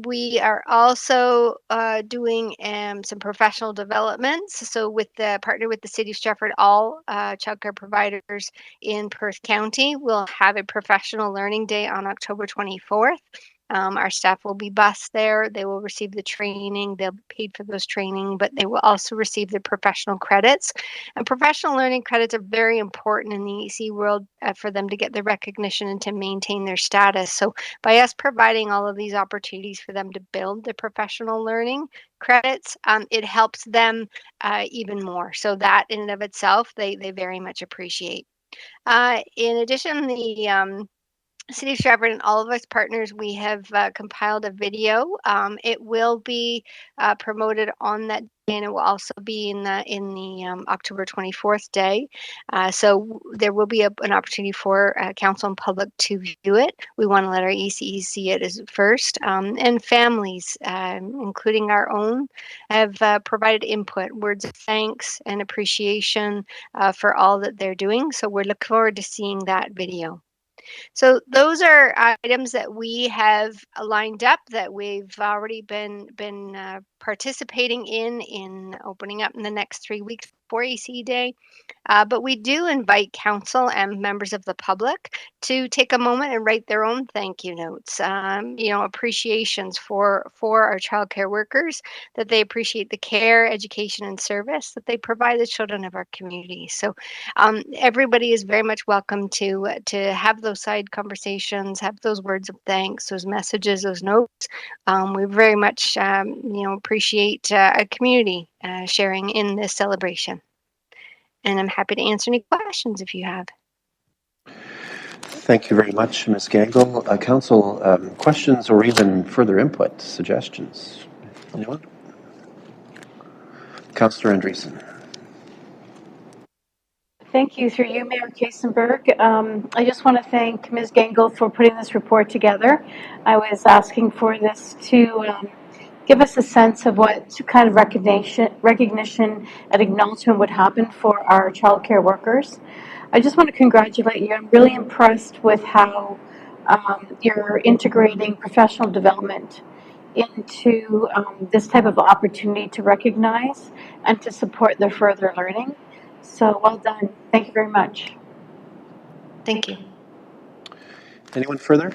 We are also doing some professional developments. So with the partner with the City of Stratford, all childcare providers in Perth County will have a professional learning day on October 24th. Our staff will be bused there. They will receive the training. They'll be paid for those training, but they will also receive the professional credits. And professional learning credits are very important in the EC world for them to get the recognition and to maintain their status. So by us providing all of these opportunities for them to build the professional learning credits, it helps them even more. So that in and of itself, they very much appreciate. In addition, the City of Stratford and all of us partners, we have compiled a video. It will be promoted on that day, and it will also be in the October 24th day. So there will be an opportunity for council and public to view it. We want to let our ECEs see it as first, and families, including our own, have provided input, words of thanks and appreciation for all that they're doing. So we're looking forward to seeing that video. So those are items that we have lined up that we've already been participating in opening up in the next 3 weeks for EC Day. But we do invite council and members of the public to take a moment and write their own thank you notes, appreciations for our childcare workers, that they appreciate the care, education, and service that they provide the children of our community. So everybody is very much welcome to have those side conversations, have those words of thanks, those messages, those notes. We very much, appreciate a community sharing in this celebration. And I'm happy to answer any questions if you have. Thank you very much, Ms. Gangle. Council, questions or even further input, suggestions? Anyone? Councillor Andreessen. Thank you. Through you, Mayor Kasenberg. I just want to thank Ms. Gangle for putting this report together. I was asking for this to give us a sense of what kind of recognition and acknowledgement would happen for our childcare workers. I just want to congratulate you. I'm really impressed with how you're integrating professional development into this type of opportunity to recognize and to support their further learning. So well done. Thank you very much. Thank you. Anyone further?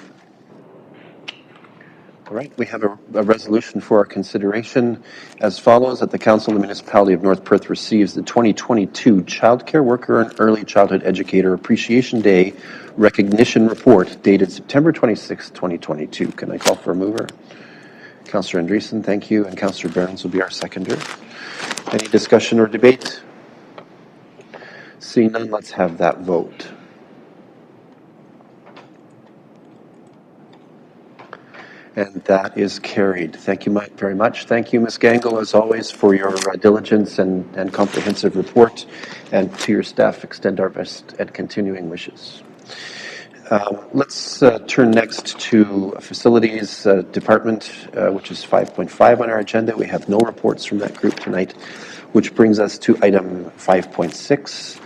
All right, we have a resolution for our consideration as follows: that the Council of the Municipality of North Perth receives the 2022 Childcare Worker and Early Childhood Educator Appreciation Day Recognition Report dated September 26, 2022. Can I call for a mover? Councillor Andreessen, thank you, and Councillor Behrens will be our seconder. Any discussion or debate? Seeing none, let's have that vote. And that is carried. Thank you very much. Thank you, Ms. Gangle, as always, for your diligence and comprehensive report. And to your staff, extend our best and continuing wishes. Let's turn next to Facilities Department, which is 5.5 on our agenda. We have no reports from that group tonight, which brings us to item 5.6.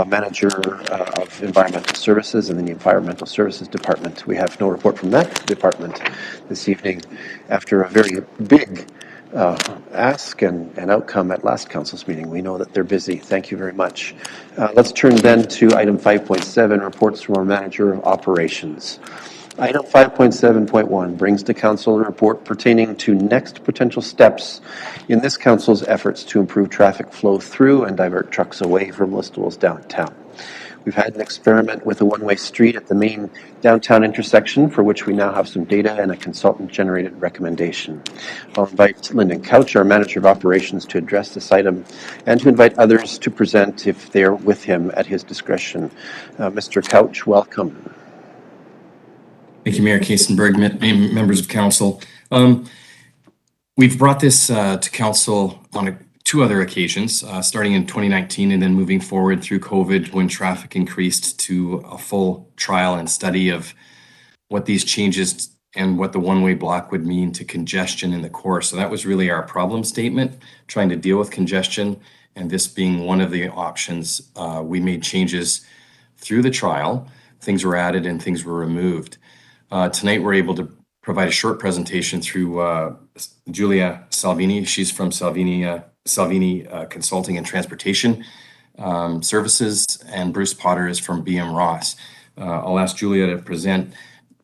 Manager of Environmental Services and the Environmental Services Department. We have no report from that department this evening after a very big ask and outcome at last council's meeting. We know that they're busy. Thank you very much. Let's turn then to item 5.7, reports from our Manager of Operations. Item 5.7.1 brings to Council a report pertaining to next potential steps in this Council's efforts to improve traffic flow through and divert trucks away from Listowel's downtown. We've had an experiment with a one-way street at the main downtown intersection, for which we now have some data and a consultant-generated recommendation. I'll invite Lyndon Couch, our Manager of Operations, to address this item and to invite others to present if they're with him at his discretion. Mr. Couch, welcome. Thank you, Mayor Kasenberg, members of council. We've brought this to council on two other occasions, starting in 2019 and then moving forward through COVID when traffic increased to a full trial and study of what these changes and what the one-way block would mean to congestion in the core. So that was really our problem statement, trying to deal with congestion, and this being one of the options. We made changes through the trial. Things were added and things were removed. Tonight, we're able to provide a short presentation through Julia Salvini. She's from Salvini Consulting and Transportation Services, and Bruce Potter is from BM Ross. I'll ask Julia to present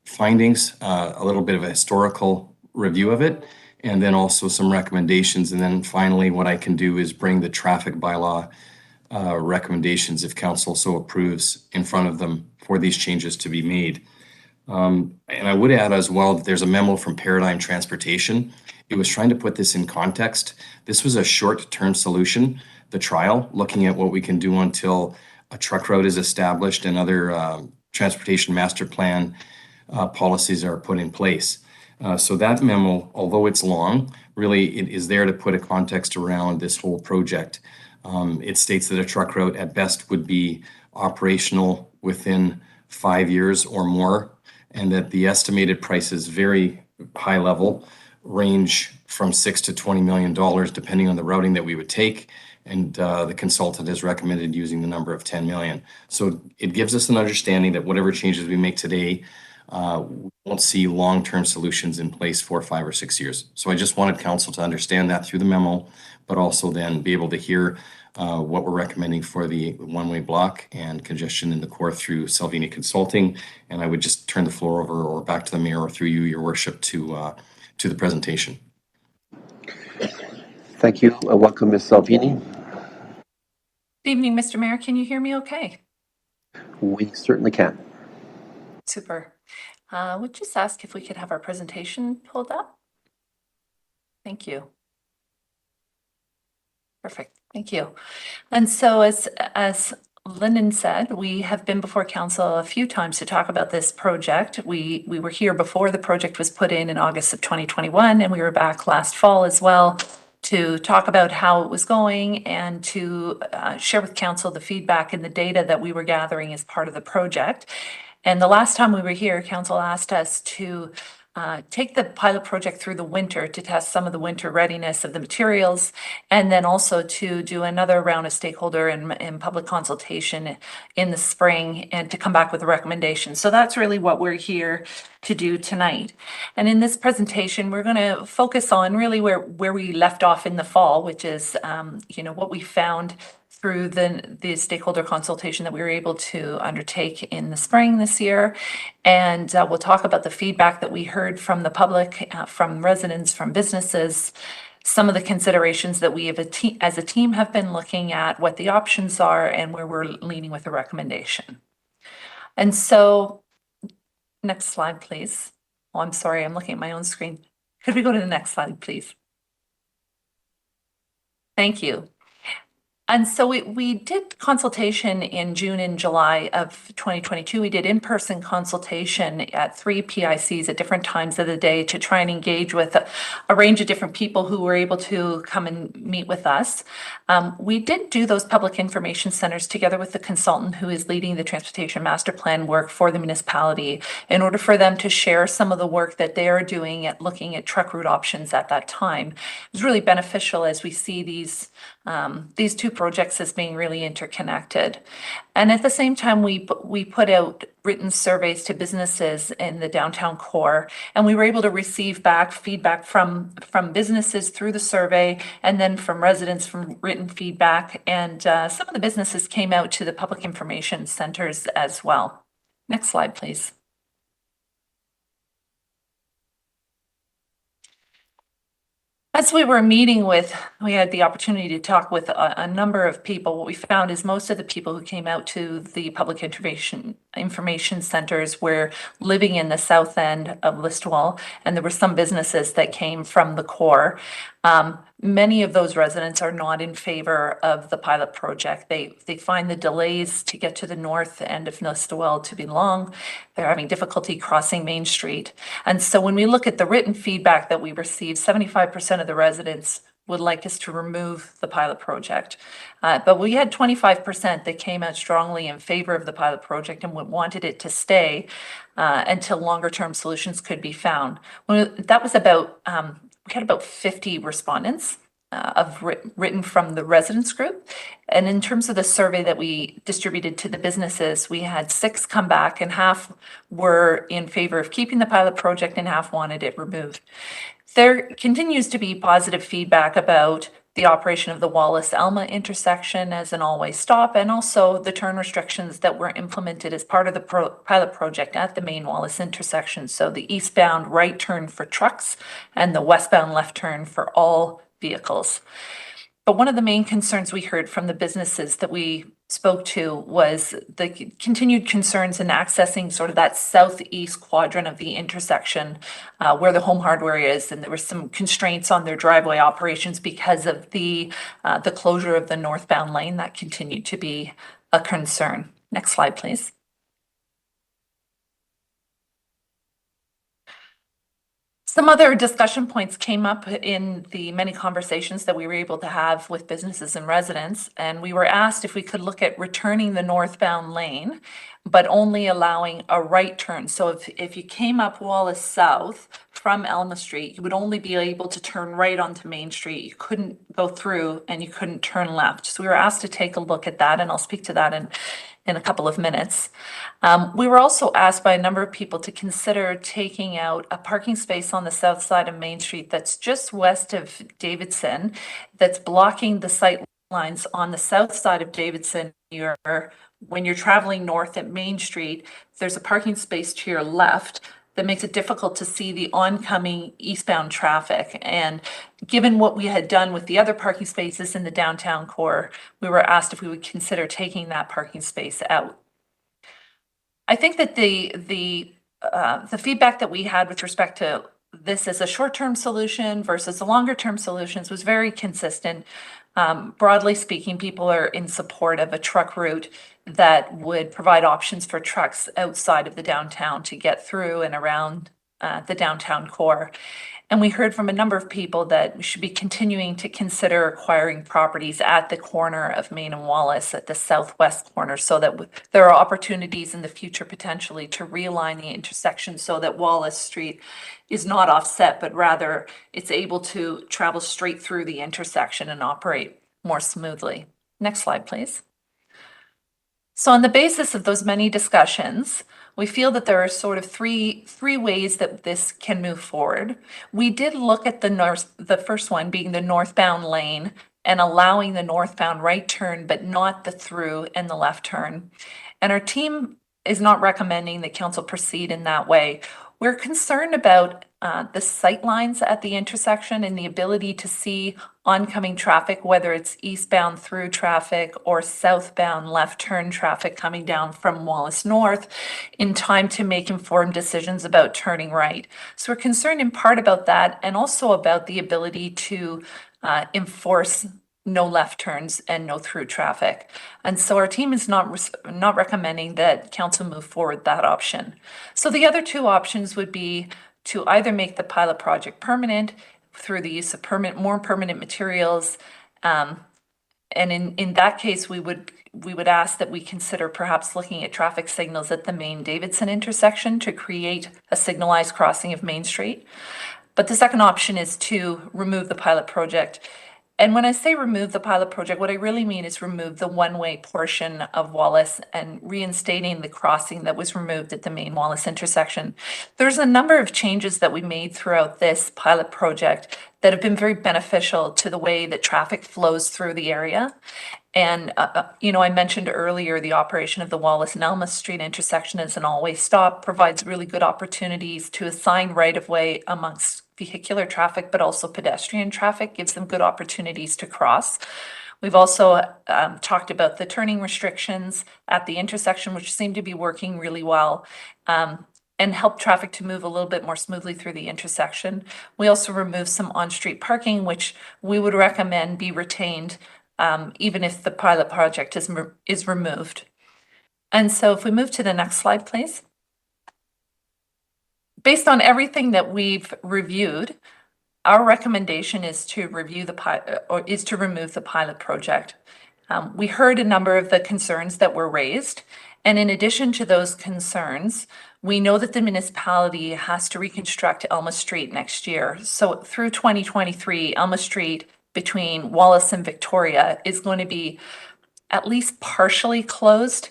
findings, a little bit of a historical review of it, and then also some recommendations. And then finally, what I can do is bring the traffic bylaw recommendations, if council so approves, in front of them for these changes to be made. And I would add as well that there's a memo from Paradigm Transportation. It was trying to put this in context. This was a short-term solution, the trial, looking at what we can do until a truck route is established and other transportation master plan policies are put in place. So that memo, although it's long, really it is there to put a context around this whole project. It states that a truck route at best would be operational within 5 years or more, and that the estimated prices, very high level, range from $6 to $20 million, depending on the routing that we would take. And the consultant has recommended using the number of 10 million. So it gives us an understanding that whatever changes we make today, we won't see long-term solutions in place for 5 or 6 years. So I just wanted council to understand that through the memo, but also then be able to hear what we're recommending for the one-way block and congestion in the core through Salvini Consulting. And I would just turn the floor over or back to the mayor or through you, your worship, to the presentation. Thank you. Welcome, Ms. Salvini. Good evening, Mr. Mayor. Can you hear me okay? We certainly can. Super. Would just ask if we could have our presentation pulled up. Thank you. Perfect. Thank you. And so as Lyndon said, we have been before council a few times to talk about this project. We were here before the project was put in August of 2021, and we were back last fall as well to talk about how it was going and to share with council the feedback and the data that we were gathering as part of the project. And the last time we were here, council asked us to take the pilot project through the winter to test some of the winter readiness of the materials, and then also to do another round of stakeholder and public consultation in the spring and to come back with a recommendation. So that's really what we're here to do tonight. And in this presentation, we're going to focus on really where we left off in the fall, which is what we found through the stakeholder consultation that we were able to undertake in the spring this year. And we'll talk about the feedback that we heard from the public, from residents, from businesses, some of the considerations that we as a team have been looking at, what the options are, and where we're leaning with a recommendation. And so, next slide, please. Oh, I'm sorry, I'm looking at my own screen. Could we go to the next slide, please? Thank you. And so we did consultation in June and July of 2022. We did in-person consultation at 3 PICs at different times of the day to try and engage with a range of different people who were able to come and meet with us. We did do those public information centers together with the consultant who is leading the transportation master plan work for the municipality in order for them to share some of the work that they are doing at looking at truck route options at that time. It was really beneficial as we see these two projects as being really interconnected. And at the same time, we put out written surveys to businesses in the downtown core, and we were able to receive feedback from businesses through the survey, and then from residents from written feedback. And some of the businesses came out to the public information centers as well. Next slide, please. As we were meeting we had the opportunity to talk with a number of people. What we found is most of the people who came out to the public information centers were living in the south end of Listowel, and there were some businesses that came from the core. Many of those residents are not in favor of the pilot project. They find the delays to get to the north end of Listowel to be long. They're having difficulty crossing Main Street. And so when we look at the written feedback that we received, 75% of the residents would like us to remove the pilot project. But we had 25% that came out strongly in favor of the pilot project and wanted it to stay until longer term solutions could be found. That was we had about 50 respondents written from the residents group. And in terms of the survey that we distributed to the businesses, we had 6 come back, and half were in favor of keeping the pilot project and half wanted it removed. There continues to be positive feedback about the operation of the Wallace-Alma intersection as an all-way stop, and also the turn restrictions that were implemented as part of the pilot project at the main Wallace intersection. So the eastbound right turn for trucks and the westbound left turn for all vehicles. But one of the main concerns we heard from the businesses that we spoke to was the continued concerns in accessing sort of that southeast quadrant of the intersection where the Home Hardware is, and there were some constraints on their driveway operations because of the closure of the northbound lane. That continued to be a concern. Next slide, please. Some other discussion points came up in the many conversations that we were able to have with businesses and residents, and we were asked if we could look at returning the northbound lane, but only allowing a right turn. So if you came up Wallace South from Elma Street, you would only be able to turn right onto Main Street. You couldn't go through and you couldn't turn left. So we were asked to take a look at that, and I'll speak to that in a couple of minutes. We were also asked by a number of people to consider taking out a parking space on the south side of Main Street that's just west of Davidson, that's blocking the sight lines on the south side of Davidson. When you're traveling north at Main Street, there's a parking space to your left that makes it difficult to see the oncoming eastbound traffic. And given what we had done with the other parking spaces in the downtown core, we were asked if we would consider taking that parking space out. I think that the feedback that we had with respect to this as a short-term solution versus the longer-term solutions was very consistent. Broadly speaking, people are in support of a truck route that would provide options for trucks outside of the downtown to get through and around the downtown core. And we heard from a number of people that we should be continuing to consider acquiring properties at the corner of Main and Wallace at the southwest corner, so that there are opportunities in the future potentially to realign the intersection so that Wallace Street is not offset, but rather it's able to travel straight through the intersection and operate more smoothly. Next slide, please. So on the basis of those many discussions, we feel that there are sort of three ways that this can move forward. We did look at the first one being the northbound lane and allowing the northbound right turn, but not the through and the left turn. And our team is not recommending that council proceed in that way. We're concerned about the sight lines at the intersection and the ability to see oncoming traffic, whether it's eastbound through traffic or southbound left turn traffic coming down from Wallace North, in time to make informed decisions about turning right. So we're concerned in part about that, and also about the ability to enforce no left turns and no through traffic. And so our team is not recommending that council move forward that option. So the other two options would be to either make the pilot project permanent through the use of more permanent materials. And in that case, we would ask that we consider perhaps looking at traffic signals at the main Davidson intersection to create a signalized crossing of Main Street. But the second option is to remove the pilot project. And when I say remove the pilot project, what I really mean is remove the one-way portion of Wallace and reinstating the crossing that was removed at the main Wallace intersection. There's a number of changes that we made throughout this pilot project that have been very beneficial to the way that traffic flows through the area. And, I mentioned earlier the operation of the Wallace and Elma Street intersection as an all-way stop provides really good opportunities to assign right-of-way amongst vehicular traffic, but also pedestrian traffic, gives them good opportunities to cross. We've also talked about the turning restrictions at the intersection, which seem to be working really well, and help traffic to move a little bit more smoothly through the intersection. We also removed some on-street parking, which we would recommend be retained even if the pilot project is removed. And so if we move to the next slide, please. Based on everything that we've reviewed, our recommendation is to remove the pilot project. We heard a number of the concerns that were raised, and in addition to those concerns, we know that the municipality has to reconstruct Elma Street next year. So through 2023, Elma Street between Wallace and Victoria is going to be at least partially closed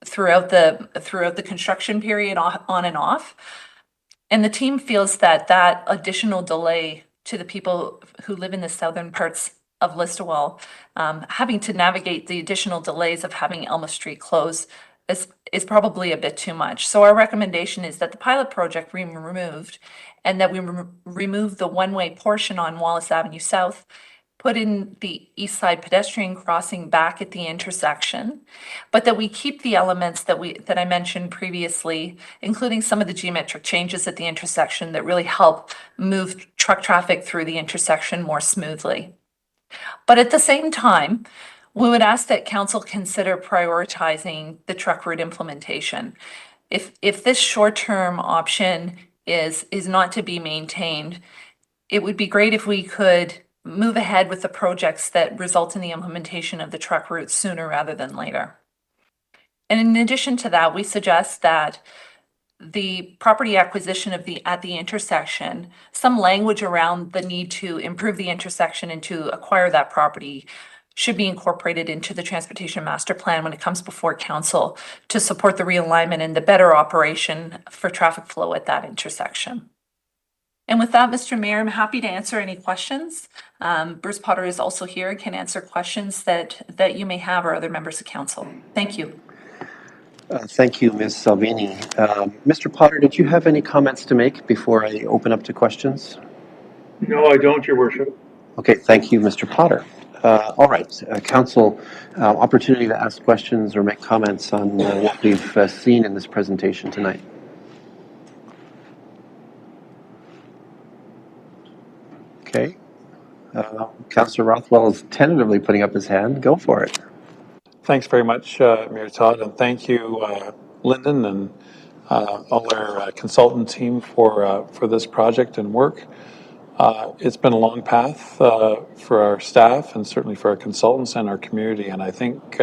throughout the construction period on and off. And the team feels that additional delay to the people who live in the southern parts of Listowel, having to navigate the additional delays of having Elma Street close is probably a bit too much. So our recommendation is that the pilot project be removed, and that we remove the one-way portion on Wallace Avenue South, put in the east side pedestrian crossing back at the intersection, but that we keep the elements that I mentioned previously, including some of the geometric changes at the intersection that really help move truck traffic through the intersection more smoothly. But at the same time, we would ask that council consider prioritizing the truck route implementation. If this short-term option is not to be maintained, it would be great if we could move ahead with the projects that result in the implementation of the truck route sooner rather than later. And in addition to that, we suggest that the property acquisition at the intersection, some language around the need to improve the intersection and to acquire that property should be incorporated into the transportation master plan when it comes before council to support the realignment and the better operation for traffic flow at that intersection. And with that, Mr. Mayor, I'm happy to answer any questions. Bruce Potter is also here and can answer questions that you may have, or other members of council. Thank you. Thank you, Ms. Salvini. Mr. Potter, did you have any comments to make before I open up to questions? No, I don't, Your Worship. Okay, thank you, Mr. Potter. All right, council, opportunity to ask questions or make comments on what we've seen in this presentation tonight. Okay. Councillor Rothwell is tentatively putting up his hand. Go for it. Thanks very much, Mayor Todd, and thank you, Lyndon and all our consultant team for this project and work. It's been a long path for our staff and certainly for our consultants and our community. And I think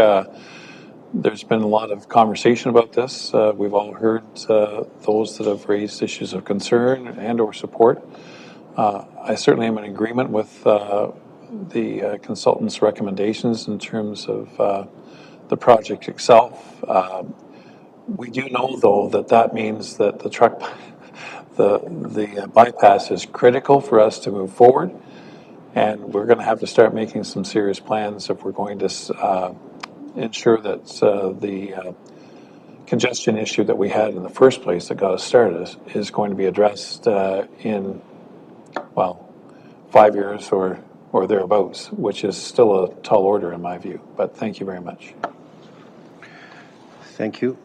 there's been a lot of conversation about this. We've all heard those that have raised issues of concern and or support. I certainly am in agreement with the consultant's recommendations in terms of the project itself. We do know, though, that means that the truck, the bypass is critical for us to move forward, and we're going to have to start making some serious plans if we're going to ensure that the congestion issue that we had in the first place that got us started is going to be addressed in, well, 5 years or thereabouts, which is still a tall order in my view. But thank you very much. Thank you.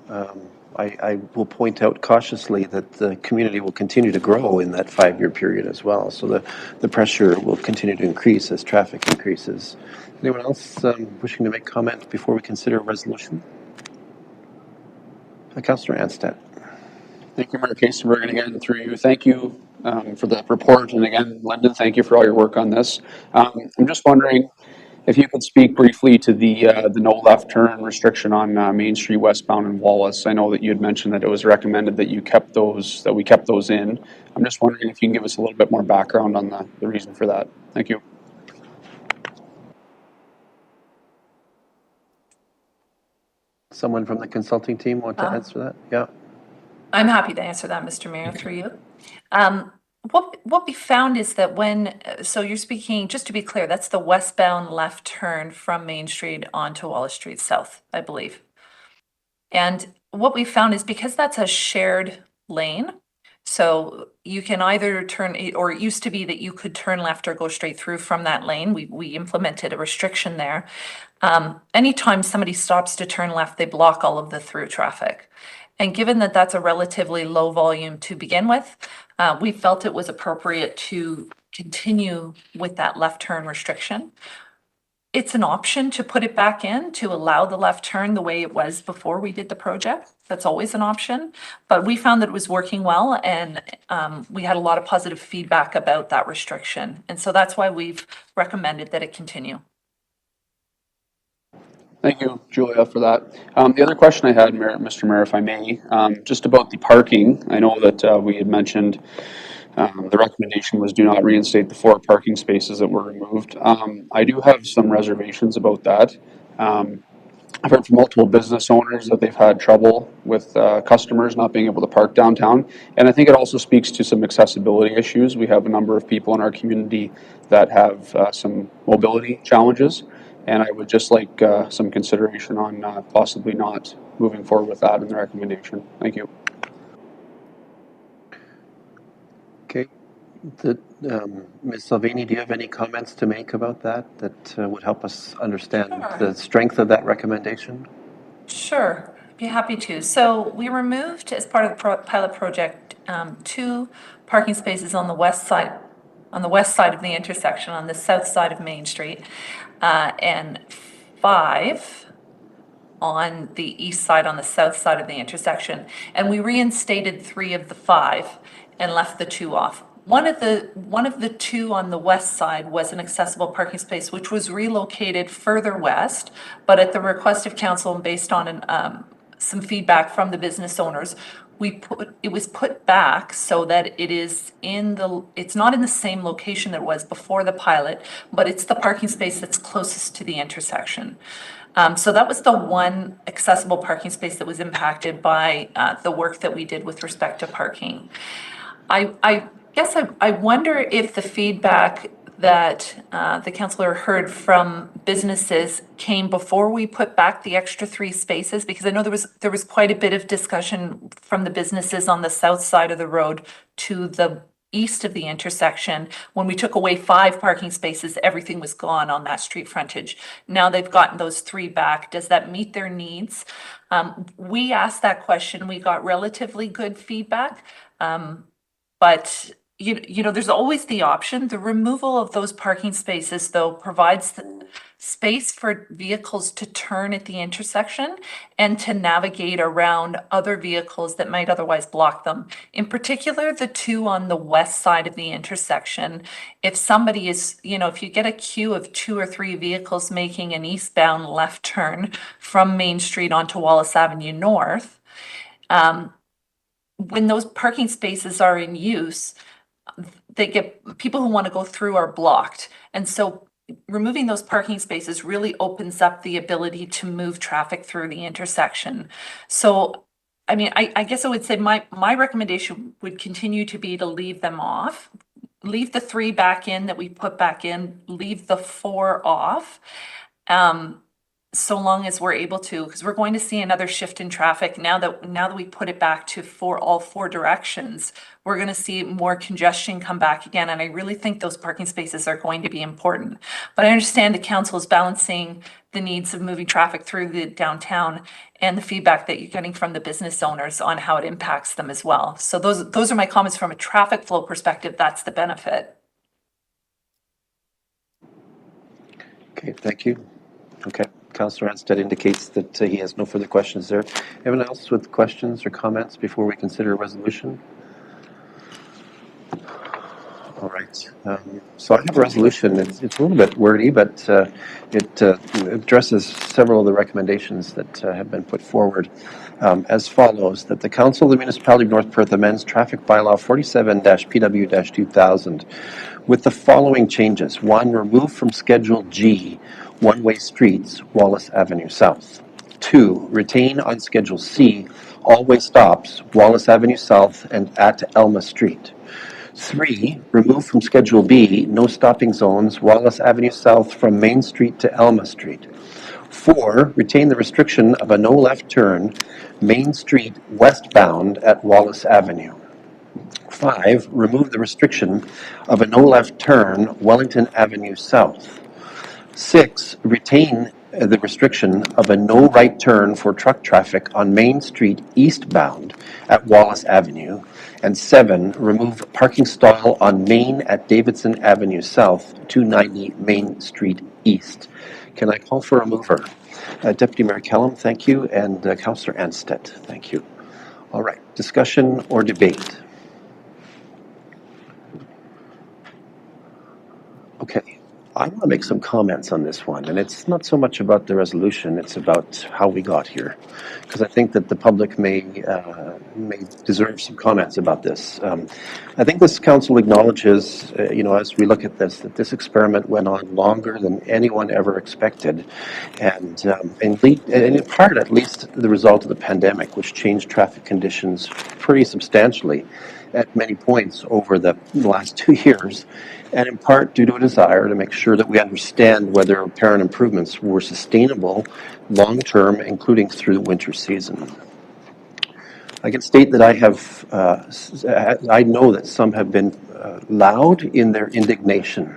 I will point out cautiously that the community will continue to grow in that 5-year period as well. So the pressure will continue to increase as traffic increases. Anyone else wishing to make comment before we consider a resolution? Councillor Anstad. Thank you, Mayor Kasenberg, and again, through you, thank you for the report. And again, Lyndon, thank you for all your work on this. I'm just wondering if you could speak briefly to the no left turn restriction on Main Street westbound in Wallace. I know that you had mentioned that it was recommended that we kept those in. I'm just wondering if you can give us a little bit more background on the reason for that. Thank you. Someone from the consulting team want to answer that? Yeah. I'm happy to answer that, Mr. Mayor, through you. What we found is that so you're speaking, just to be clear, that's the westbound left turn from Main Street onto Wallace Street South, I believe. And what we found is because that's a shared lane, so you can either turn, or it used to be that you could turn left or go straight through from that lane. We implemented a restriction there. Anytime somebody stops to turn left, they block all of the through traffic. And given that that's a relatively low volume to begin with, we felt it was appropriate to continue with that left turn restriction. It's an option to put it back in to allow the left turn the way it was before we did the project. That's always an option, but we found that it was working well, and we had a lot of positive feedback about that restriction. And so that's why we've recommended that it continue. Thank you, Julia, for that. The other question I had, Mr. Mayor, if I may, just about the parking. I know that we had mentioned the recommendation was do not reinstate the 4 parking spaces that were removed. I do have some reservations about that. I've heard from multiple business owners that they've had trouble with customers not being able to park downtown. And I think it also speaks to some accessibility issues. We have a number of people in our community that have some mobility challenges. And I would just like some consideration on possibly not moving forward with that in the recommendation. Thank you. Okay. Ms. Salvini, do you have any comments to make about that would help us understand the strength of that recommendation? Sure, be happy to. So we removed, as part of the pilot project, 2 parking spaces on the west side of the intersection, on the south side of Main Street, and 5 on the east side, on the south side of the intersection. And we reinstated 3 of the 5 and left the 2 off. One of the 2 on the west side was an accessible parking space, which was relocated further west, but at the request of council and based on some feedback from the business owners, it was put back so that it's not in the same location that it was before the pilot, but it's the parking space that's closest to the intersection. So that was the one accessible parking space that was impacted by the work that we did with respect to parking. I guess I wonder if the feedback that the councillor heard from businesses came before we put back the extra 3 spaces, because I know there was quite a bit of discussion from the businesses on the south side of the road to the east of the intersection. When we took away 5 parking spaces, everything was gone on that street frontage. Now they've gotten those 3 back. Does that meet their needs? We asked that question. We got relatively good feedback, but there's always the option. The removal of those parking spaces, though, provides the space for vehicles to turn at the intersection and to navigate around other vehicles that might otherwise block them. In particular, the two on the west side of the intersection. If somebody is, if you get a queue of 2 or 3 vehicles making an eastbound left turn from Main Street onto Wallace Avenue North, when those parking spaces are in use, they get people who want to go through are blocked. And so removing those parking spaces really opens up the ability to move traffic through the intersection. So, I mean, I guess I would say my recommendation would continue to be to leave them off. Leave the 3 back in that we put back in, leave the 4 off. So long as we're able to, because we're going to see another shift in traffic now that we put it back to all 4 directions, we're going to see more congestion come back again. And I really think those parking spaces are going to be important. But I understand the council is balancing the needs of moving traffic through the downtown and the feedback that you're getting from the business owners on how it impacts them as well. So those are my comments from a traffic flow perspective. That's the benefit. Okay, thank you. Okay. Councillor Anstead indicates that he has no further questions there. Anyone else with questions or comments before we consider a resolution? All right. So I have a resolution. It's a little bit wordy, but it addresses several of the recommendations that have been put forward as follows: that the Council of the Municipality of North Perth amends Traffic Bylaw 47-PW-2000 with the following changes. 1, remove from Schedule G one-way streets, Wallace Avenue South. 2, retain on Schedule C all-way stops, Wallace Avenue South and at Elma Street. 3, remove from Schedule B no stopping zones, Wallace Avenue South from Main Street to Elma Street. 4, retain the restriction of a no left turn, Main Street westbound at Wallace Avenue. 5, remove the restriction of a no left turn, Wellington Avenue South. 6, retain the restriction of a no right turn for truck traffic on Main Street eastbound at Wallace Avenue. And 7, remove parking stall on Main at Davidson Avenue South, 290 Main Street East. Can I call for a mover? Deputy Mayor Kellum, thank you, and Councillor Anstead, thank you. All right, discussion or debate? Okay. I want to make some comments on this one, and it's not so much about the resolution, it's about how we got here, because I think that the public may deserve some comments about this. I think this council acknowledges, as we look at this, that this experiment went on longer than anyone ever expected, and in part, at least, the result of the pandemic, which changed traffic conditions pretty substantially at many points over the last 2 years, and in part due to a desire to make sure that we understand whether apparent improvements were sustainable long-term, including through the winter season. I can state that I know that some have been loud in their indignation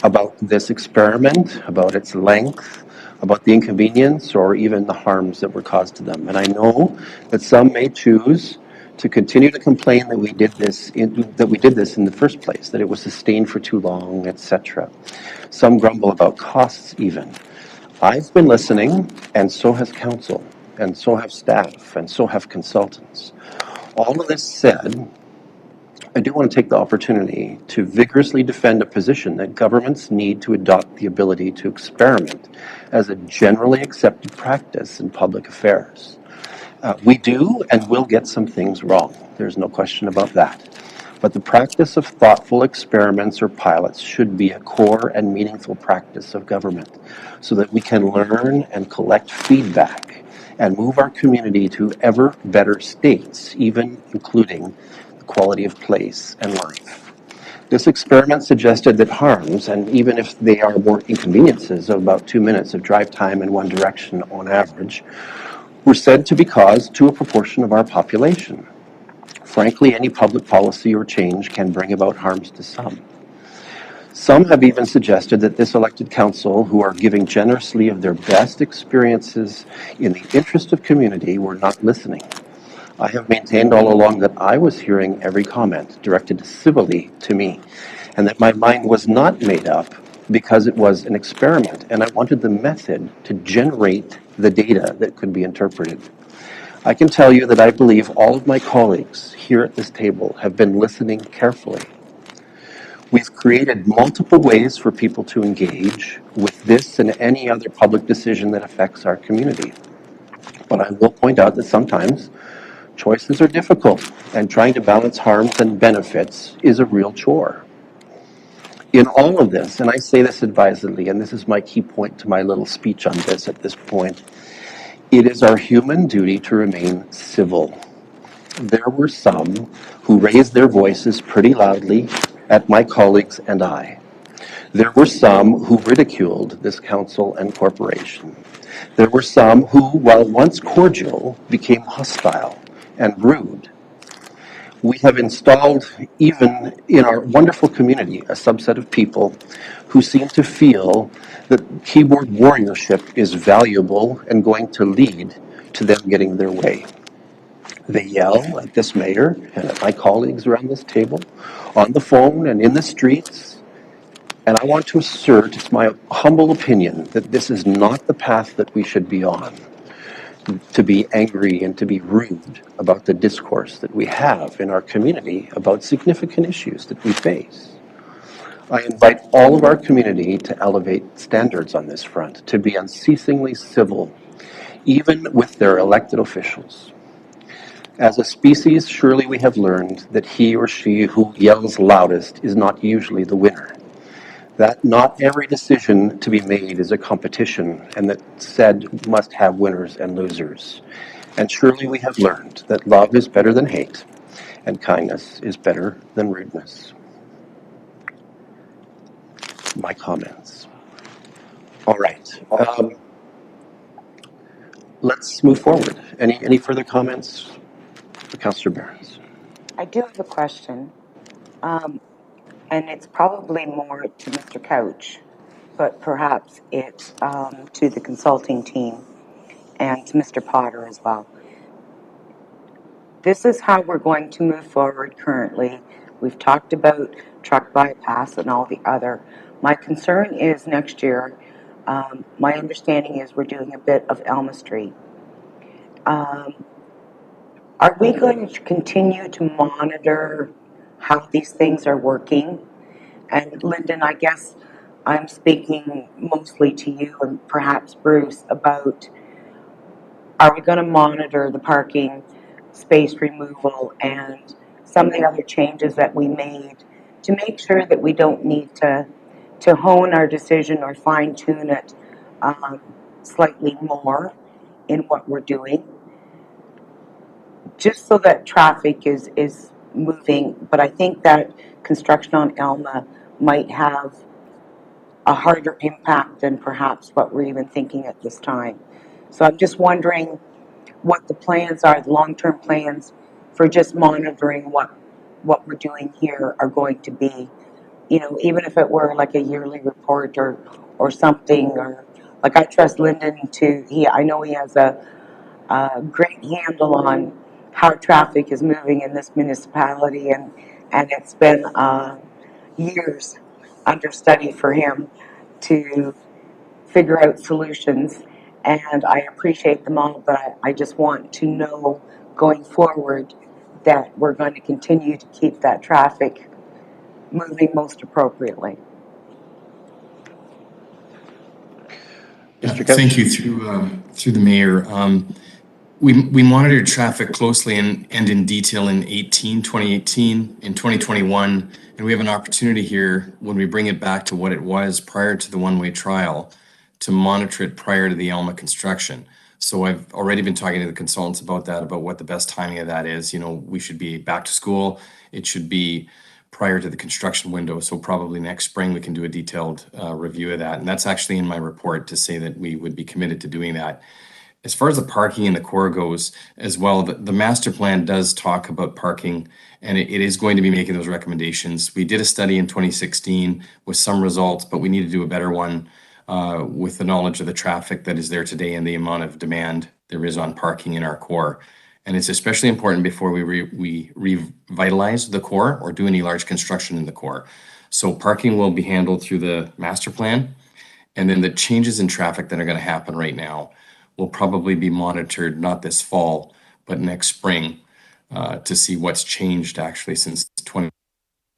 about this experiment, about its length, about the inconvenience or even the harms that were caused to them. And I know that some may choose to continue to complain that we did this in the first place, that it was sustained for too long, etc. Some grumble about costs even. I've been listening, and so has council, and so have staff, and so have consultants. All of this said, I do want to take the opportunity to vigorously defend a position that governments need to adopt the ability to experiment as a generally accepted practice in public affairs. We do and will get some things wrong. There's no question about that. But the practice of thoughtful experiments or pilots should be a core and meaningful practice of government so that we can learn and collect feedback and move our community to ever better states, even including the quality of place and life. This experiment suggested that harms, and even if they are more inconveniences of about 2 minutes of drive time in one direction on average, were said to be caused to a proportion of our population. Frankly, any public policy or change can bring about harms to some. Some have even suggested that this elected council, who are giving generously of their best experiences in the interest of community, were not listening. I have maintained all along that I was hearing every comment directed civilly to me, and that my mind was not made up because it was an experiment, and I wanted the method to generate the data that could be interpreted. I can tell you that I believe all of my colleagues here at this table have been listening carefully. We've created multiple ways for people to engage with this and any other public decision that affects our community. But I will point out that sometimes choices are difficult, and trying to balance harms and benefits is a real chore. In all of this, and I say this advisedly, and this is my key point to my little speech on this at this point, it is our human duty to remain civil. There were some who raised their voices pretty loudly at my colleagues and I. There were some who ridiculed this council and corporation. There were some who, while once cordial, became hostile and rude. We have installed, even in our wonderful community, a subset of people who seem to feel that keyboard warriorship is valuable and going to lead to them getting their way. They yell at this mayor and at my colleagues around this table, on the phone and in the streets. And I want to assert, it's my humble opinion, that this is not the path that we should be on, to be angry and to be rude about the discourse that we have in our community about significant issues that we face. I invite all of our community to elevate standards on this front, to be unceasingly civil, even with their elected officials. As a species, surely we have learned that he or she who yells loudest is not usually the winner. That not every decision to be made is a competition, and that said must have winners and losers. And surely we have learned that love is better than hate, and kindness is better than rudeness. My comments. All right. Let's move forward. Any further comments? Councillor Barons. I do have a question, and it's probably more to Mr. Couch, but perhaps it's to the consulting team and to Mr. Potter as well. This is how we're going to move forward currently. We've talked about truck bypass and all the other. My concern is next year, my understanding is we're doing a bit of Elma Street. Are we going to continue to monitor how these things are working? And Lyndon, I guess I'm speaking mostly to you and perhaps Bruce about, are we going to monitor the parking space removal and some of the other changes that we made to make sure that we don't need to hone our decision or fine tune it slightly more in what we're doing? Just so that traffic is moving, but I think that construction on Elma might have a harder impact than perhaps what we're even thinking at this time. So I'm just wondering what the plans are, the long-term plans for just monitoring what we're doing here are going to be. You know, even if it were like a yearly report or something, or like I trust Lyndon I know he has a great handle on how traffic is moving in this municipality, and it's been years under study for him to figure out solutions, and I appreciate them all, but I just want to know going forward that we're going to continue to keep that traffic moving most appropriately. Thank you through the mayor. We monitored traffic closely and in detail in 2018, in 2021, and we have an opportunity here when we bring it back to what it was prior to the one-way trial to monitor it prior to the Elma construction. So I've already been talking to the consultants about that, about what the best timing of that is. You know, we should be back to school. It should be prior to the construction window. So probably next spring we can do a detailed review of that. And that's actually in my report to say that we would be committed to doing that. As far as the parking in the core goes as well, the master plan does talk about parking, and it is going to be making those recommendations. We did a study in 2016 with some results, but we need to do a better one with the knowledge of the traffic that is there today and the amount of demand there is on parking in our core. And it's especially important before we revitalize the core or do any large construction in the core. So parking will be handled through the master plan. And then the changes in traffic that are going to happen right now will probably be monitored not this fall, but next spring to see what's changed actually since 20.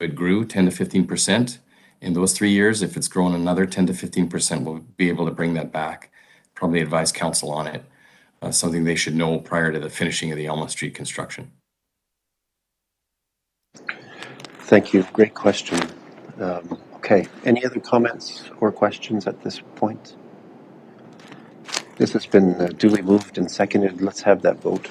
It grew 10 to 15% in those 3 years. If it's grown another 10 to 15%, we'll be able to bring that back. Probably advise council on it. Something they should know prior to the finishing of the Elma Street construction. Thank you. Great question. Okay. Any other comments or questions at this point? This has been duly moved and seconded. Let's have that vote.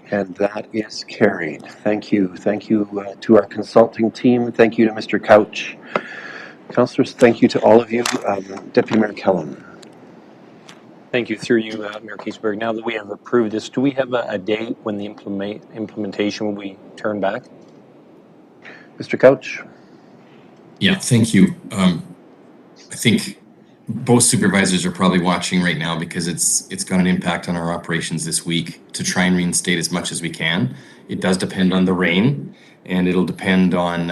And that is carried. Thank you. Thank you to our consulting team. Thank you to Mr. Couch. Councillors, thank you to all of you. Deputy Mayor Kellum. Thank you. Through you, Mayor Keesberg. Now that we have approved this, do we have a date when the implementation will be turned back? Mr. Couch? Yeah, thank you. I think both supervisors are probably watching right now because it's got an impact on our operations this week to try and reinstate as much as we can. It does depend on the rain, and it'll depend on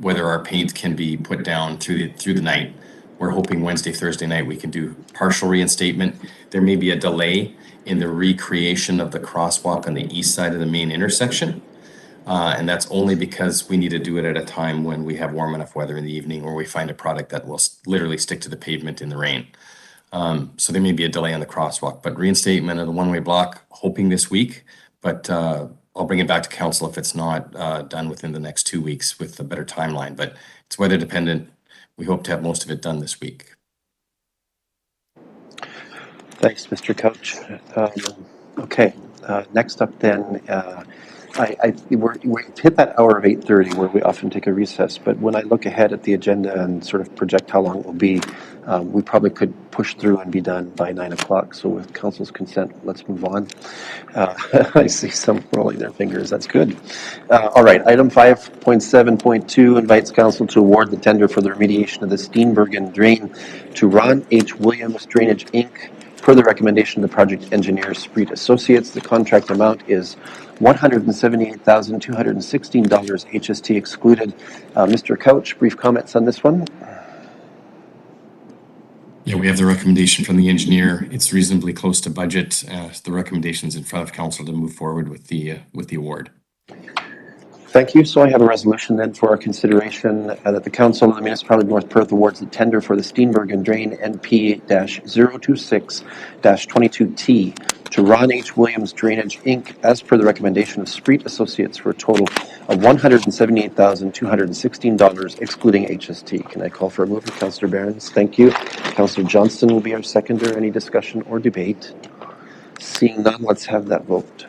whether our paint can be put down through the night. We're hoping Wednesday, Thursday night we can do partial reinstatement. There may be a delay in the recreation of the crosswalk on the east side of the main intersection. And that's only because we need to do it at a time when we have warm enough weather in the evening or we find a product that will literally stick to the pavement in the rain. So there may be a delay on the crosswalk, but reinstatement of the one-way block, hoping this week, but I'll bring it back to council if it's not done within the next 2 weeks with a better timeline, but it's weather dependent. We hope to have most of it done this week. Thanks, Mr. Couch. Okay, next up then, we've hit that hour of 8:30 where we often take a recess, but when I look ahead at the agenda and sort of project how long it will be, we probably could push through and be done by 9 o'clock. So with council's consent, let's move on. I see some rolling their fingers. That's good. All right, item 5.7.2 invites council to award the tender for the remediation of the Steenbergen drain to Ron H. Williams Drainage, Inc. Per the recommendation of the project engineer, Spreet Associates. The contract amount is $178,216, HST excluded. Mr. Couch, brief comments on this one? Yeah, we have the recommendation from the engineer. It's reasonably close to budget. The recommendations in front of council to move forward with the award. Thank you. So I have a resolution then for our consideration that the Council of the Municipality of North Perth awards the tender for the Steenbergen Drain NP-026-22T to Ron H. Williams Drainage, Inc. as per the recommendation of Spreet Associates for a total of $178,216, excluding HST. Can I call for a mover? Councillor Behrens, thank you. Councillor Johnston will be our seconder. Any discussion or debate? Seeing none, let's have that vote.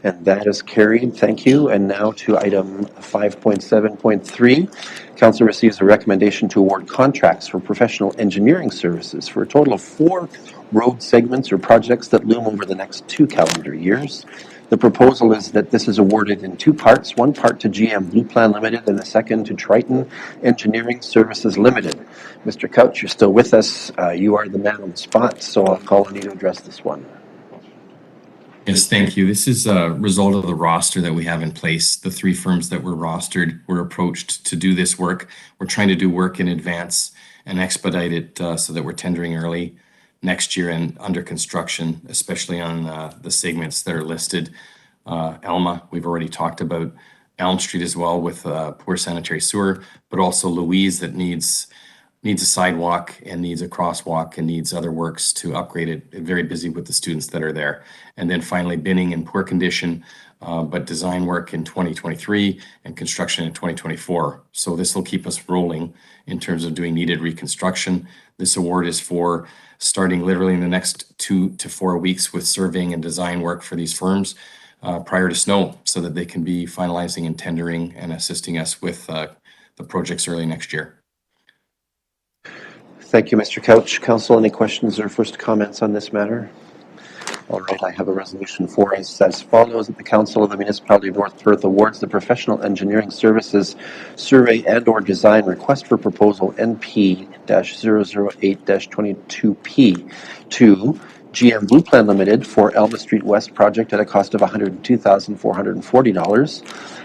And that is carried. Thank you. And now to item 5.7.3. Council receives a recommendation to award contracts for professional engineering services for a total of 4 road segments or projects that loom over the next 2 calendar years. The proposal is that this is awarded in 2 parts, one part to GM Blue Plan Limited and the second to Triton Engineering Services Limited. Mr. Couch, you're still with us. You are the man on the spot, so I'll call on you to address this one. Yes, thank you. This is a result of the roster that we have in place. The 3 firms that were rostered were approached to do this work. We're trying to do work in advance and expedite it so that we're tendering early next year and under construction, especially on the segments that are listed. Alma, we've already talked about. Elm Street as well with poor sanitary sewer, but also Louise that needs a sidewalk and needs a crosswalk and needs other works to upgrade it. Very busy with the students that are there. And then finally, Binning in poor condition, but design work in 2023 and construction in 2024. So this will keep us rolling in terms of doing needed reconstruction. This award is for starting literally in the next 2 to 4 weeks with surveying and design work for these firms prior to snow so that they can be finalizing and tendering and assisting us with the projects early next year. Thank you, Mr. Couch. Council, any questions or first comments on this matter? All right, I have a resolution for us as follows, that the Council of the Municipality of North Perth awards the Professional Engineering Services Survey and/or Design Request for Proposal NP-008-22P to GM Blue Plan Limited for Elma Street West project at a cost of $102,440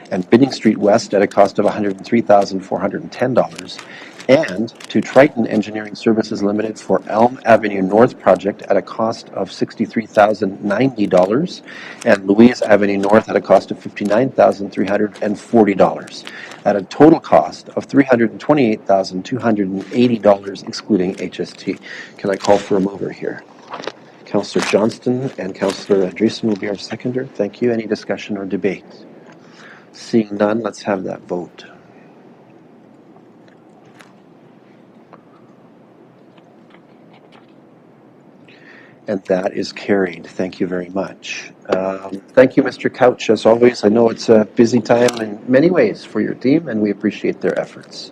and Bidding Street West at a cost of $103,410, and to Triton Engineering Services Limited for Elm Avenue North project at a cost of $63,090 and Louise Avenue North at a cost of $59,340 at a total cost of $328,280 excluding HST. Can I call for a mover here? Councillor Johnston and Councillor Andreessen will be our seconder. Thank you. Any discussion or debate? Seeing none, let's have that vote. And that is carried. Thank you very much. Thank you, Mr. Couch. As always, I know it's a busy time in many ways for your team, and we appreciate their efforts.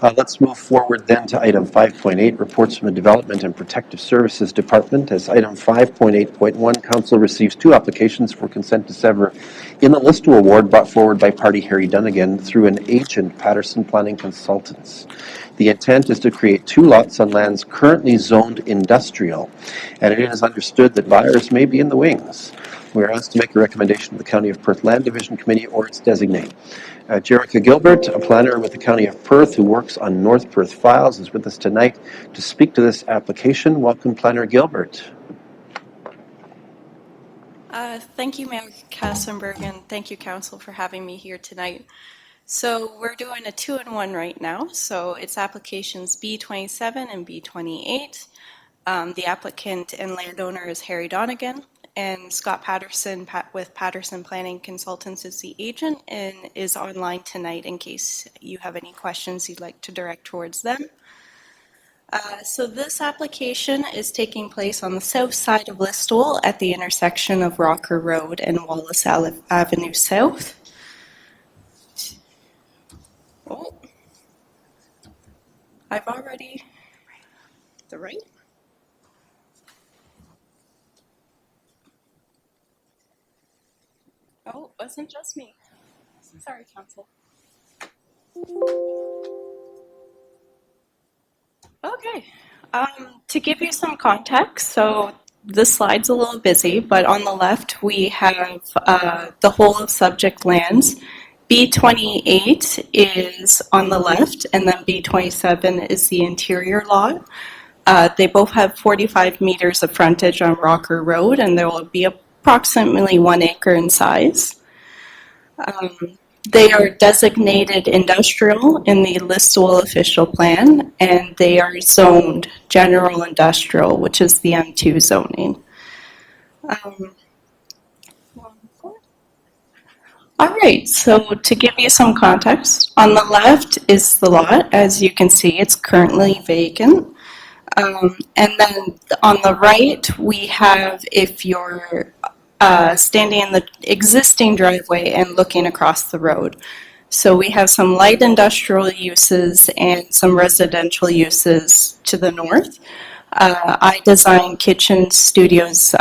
Let's move forward then to item 5.8, reports from the Development and Protective Services Department. As item 5.8.1, Council receives 2 applications for consent to sever in the list to award brought forward by party Harry Dunnigan through an agent, Patterson Planning Consultants. The intent is to create 2 lots on lands currently zoned industrial, and it is understood that buyers may be in the wings. We are asked to make a recommendation to the County of Perth Land Division Committee or its designate. Jerica Gilbert, a planner with the County of Perth who works on North Perth files, is with us tonight to speak to this application. Welcome, Planner Gilbert. Thank you, Mayor Kassenberg, and thank you, Council, for having me here tonight. So we're doing a 2-in-1 right now. So it's applications B27 and B28. The applicant and landowner is Harry Donegan, and Scott Patterson with Patterson Planning Consultants is the agent and is online tonight in case you have any questions you'd like to direct towards them. So this application is taking place on the south side of Listowel at the intersection of Rocker Road and Wallace Avenue South. Oh, I've already, the right? Oh, it wasn't just me. Sorry, Council. Okay, to give you some context, so this slide's a little busy, but on the left we have the whole of subject lands. B28 is on the left, and then B27 is the interior lot. They both have 45 meters of frontage on Rocker Road, and there will be approximately 1 acre in size. They are designated industrial in the Listowel official plan, and they are zoned general industrial, which is the M2 zoning. All right, so to give you some context, on the left is the lot. As you can see, it's currently vacant. And then on the right, we have, if you're standing in the existing driveway and looking across the road. So we have some light industrial uses and some residential uses to the north. I design kitchen studios.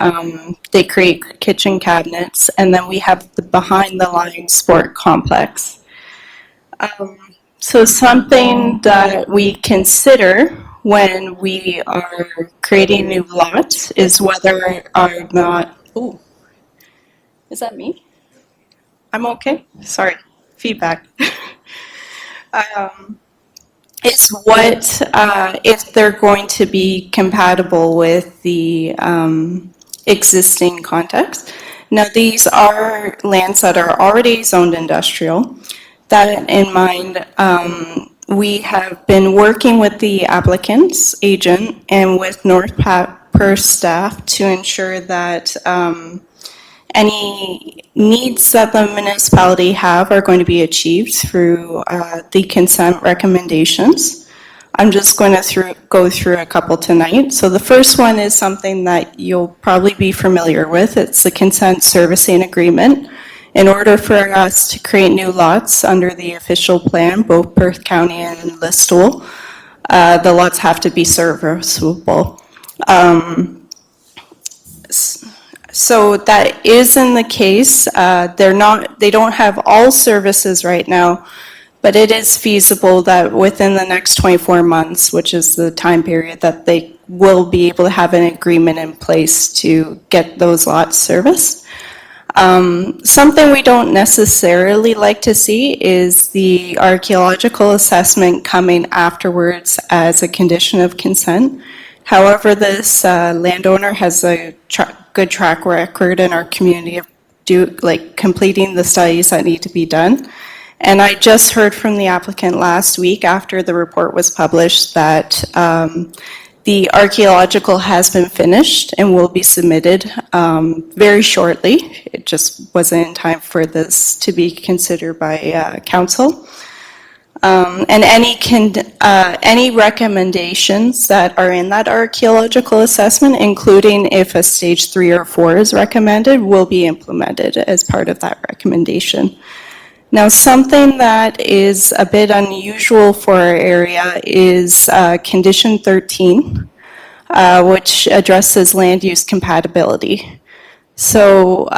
They create kitchen cabinets, and then we have the behind the line sport complex. So something that we consider when we are creating new lots is whether or not, ooh, is that me? I'm okay? Sorry, feedback. Is what, if they're going to be compatible with the existing context. Now, these are lands that are already zoned industrial. That in mind, we have been working with the applicant's agent and with North Perth staff to ensure that any needs that the municipality have are going to be achieved through the consent recommendations. I'm just going to go through a couple tonight. So the first one is something that you'll probably be familiar with. It's the consent servicing agreement. In order for us to create new lots under the official plan, both Perth County and Listowel, The lots have to be serviceable. So that isn't the case. They don't have all services right now, but it is feasible that within the next 24 months, which is the time period that they will be able to have an agreement in place to get those lots serviced. Something we don't necessarily like to see is the archaeological assessment coming afterwards as a condition of consent. However, this landowner has a good track record in our community of completing the studies that need to be done. And I just heard from the applicant last week after the report was published that the archaeological has been finished and will be submitted very shortly. It just wasn't in time for this to be considered by council. And any recommendations that are in that archaeological assessment, including if a stage 3 or 4 is recommended, will be implemented as part of that recommendation. Now, something that is a bit unusual for our area is condition 13, which addresses land use compatibility. So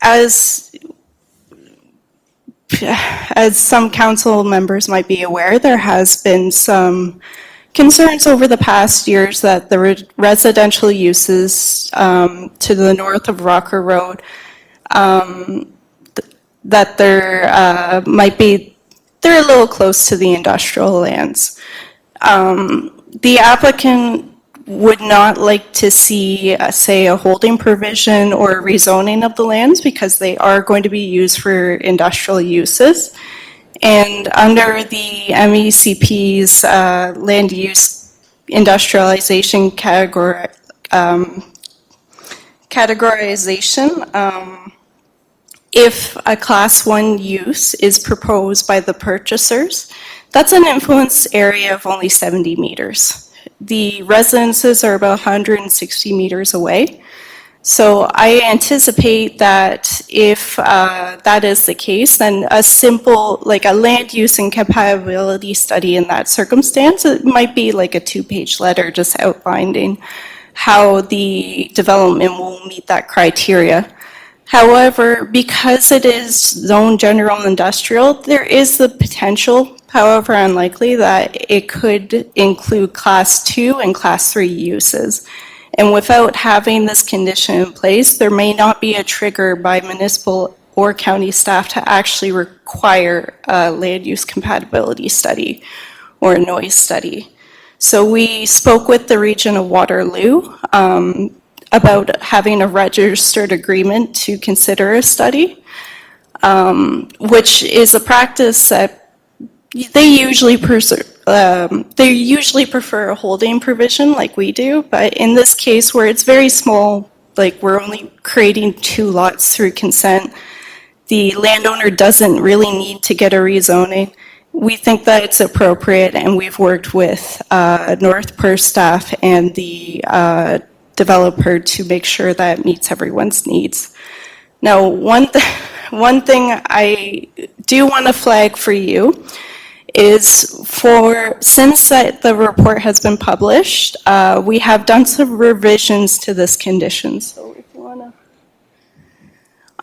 as some council members might be aware, there has been some concerns over the past years that the residential uses to the north of Rocker Road, that they're a little close to the industrial lands. The applicant would not like to see, say, a holding provision or rezoning of the lands because they are going to be used for industrial uses. And under the MECP's land use industrialization categorization, if a class 1 use is proposed by the purchasers, that's an influence area of only 70 meters. The residences are about 160 meters away. So I anticipate that if that is the case, then a simple, like a land use and compatibility study in that circumstance, it might be like a 2-page letter just outlining how the development will meet that criteria. However, because it is zone general industrial, there is the potential, however unlikely, that it could include class 2 and class 3 uses. And without having this condition in place, there may not be a trigger by municipal or county staff to actually require a land use compatibility study or a noise study. So we spoke with the region of Waterloo about having a registered agreement to consider a study, which is a practice that they usually prefer a holding provision like we do, but in this case where it's very small, like we're only creating 2 lots through consent, the landowner doesn't really need to get a rezoning. We think that it's appropriate, and we've worked with North Perth staff and the developer to make sure that it meets everyone's needs. Now, one thing I do want to flag for you is since the report has been published, we have done some revisions to this condition. So if you want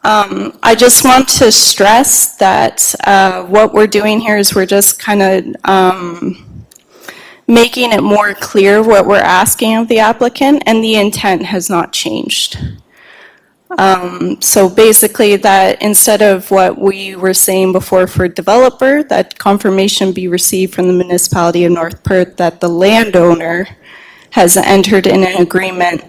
to, I just want to stress that what we're doing here is we're just kind of making it more clear what we're asking of the applicant, and the intent has not changed. So basically that instead of what we were saying before for developer, that confirmation be received from the municipality of North Perth that the landowner has entered in an agreement,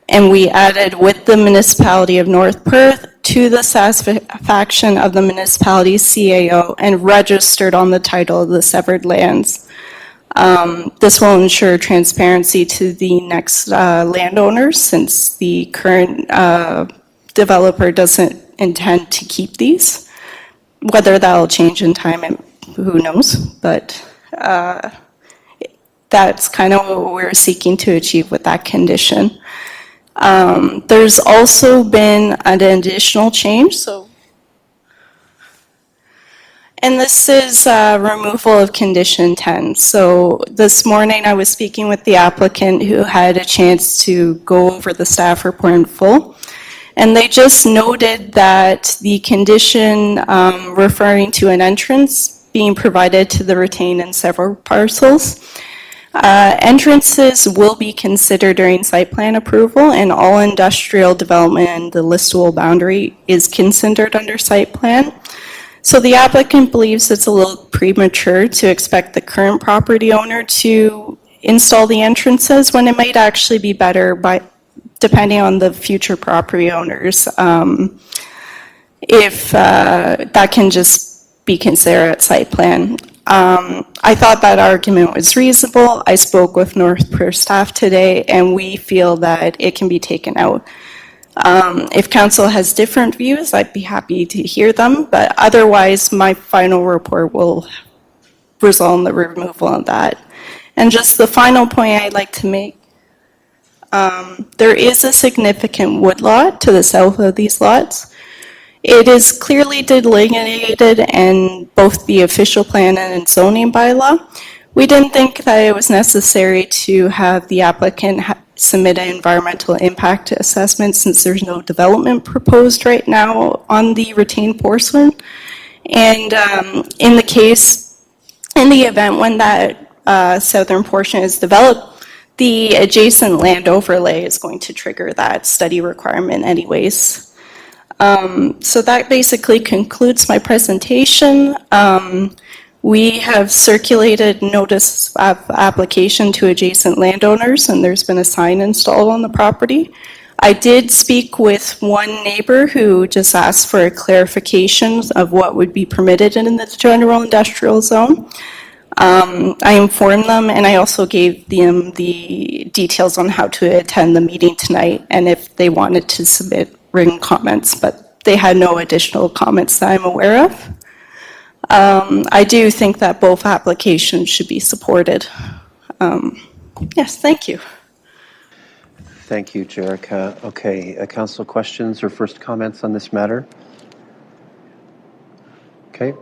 and we added with the municipality of North Perth to the satisfaction of the municipality's CAO and registered on the title of the severed lands. This will ensure transparency to the next landowners, since the current developer doesn't intend to keep these. Whether that'll change in time, who knows, but that's kind of what we're seeking to achieve with that condition. There's also been an additional change, And this is removal of condition 10. So this morning I was speaking with the applicant who had a chance to go over the staff report in full. And they just noted that the condition referring to an entrance being provided to the retained and several parcels. Entrances will be considered during site plan approval, and all industrial development and the listable boundary is considered under site plan. So the applicant believes it's a little premature to expect the current property owner to install the entrances when it might actually be better depending on the future property owners. If that can just be considered at site plan. I thought that argument was reasonable. I spoke with North Perth staff today, and we feel that it can be taken out. If council has different views, I'd be happy to hear them, but otherwise my final report will result in the removal of that. And just the final point I'd like to make, there is a significant wood lot to the south of these lots. It is clearly delineated in both the official plan and zoning bylaw. We didn't think that it was necessary to have the applicant submit an environmental impact assessment since there's no development proposed right now on the retained portion. And in the event when that southern portion is developed, the adjacent land overlay is going to trigger that study requirement anyways. So that basically concludes my presentation. We have circulated notice of application to adjacent landowners, and there's been a sign installed on the property. I did speak with one neighbor who just asked for a clarification of what would be permitted in the general industrial zone. I informed them, and I also gave them the details on how to attend the meeting tonight and if they wanted to submit written comments, but they had no additional comments that I'm aware of. I do think that both applications should be supported. Yes, thank you. Thank you, Jerica. Okay, council questions or first comments on this matter? Okay,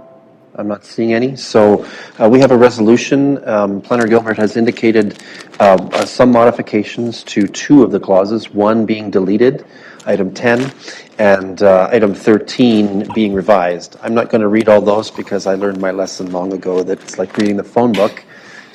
I'm not seeing any. So we have a resolution. Planner Gilbert has indicated some modifications to two of the clauses, one being deleted, item 10, and item 13 being revised. I'm not going to read all those because I learned my lesson long ago that it's like reading the phone book.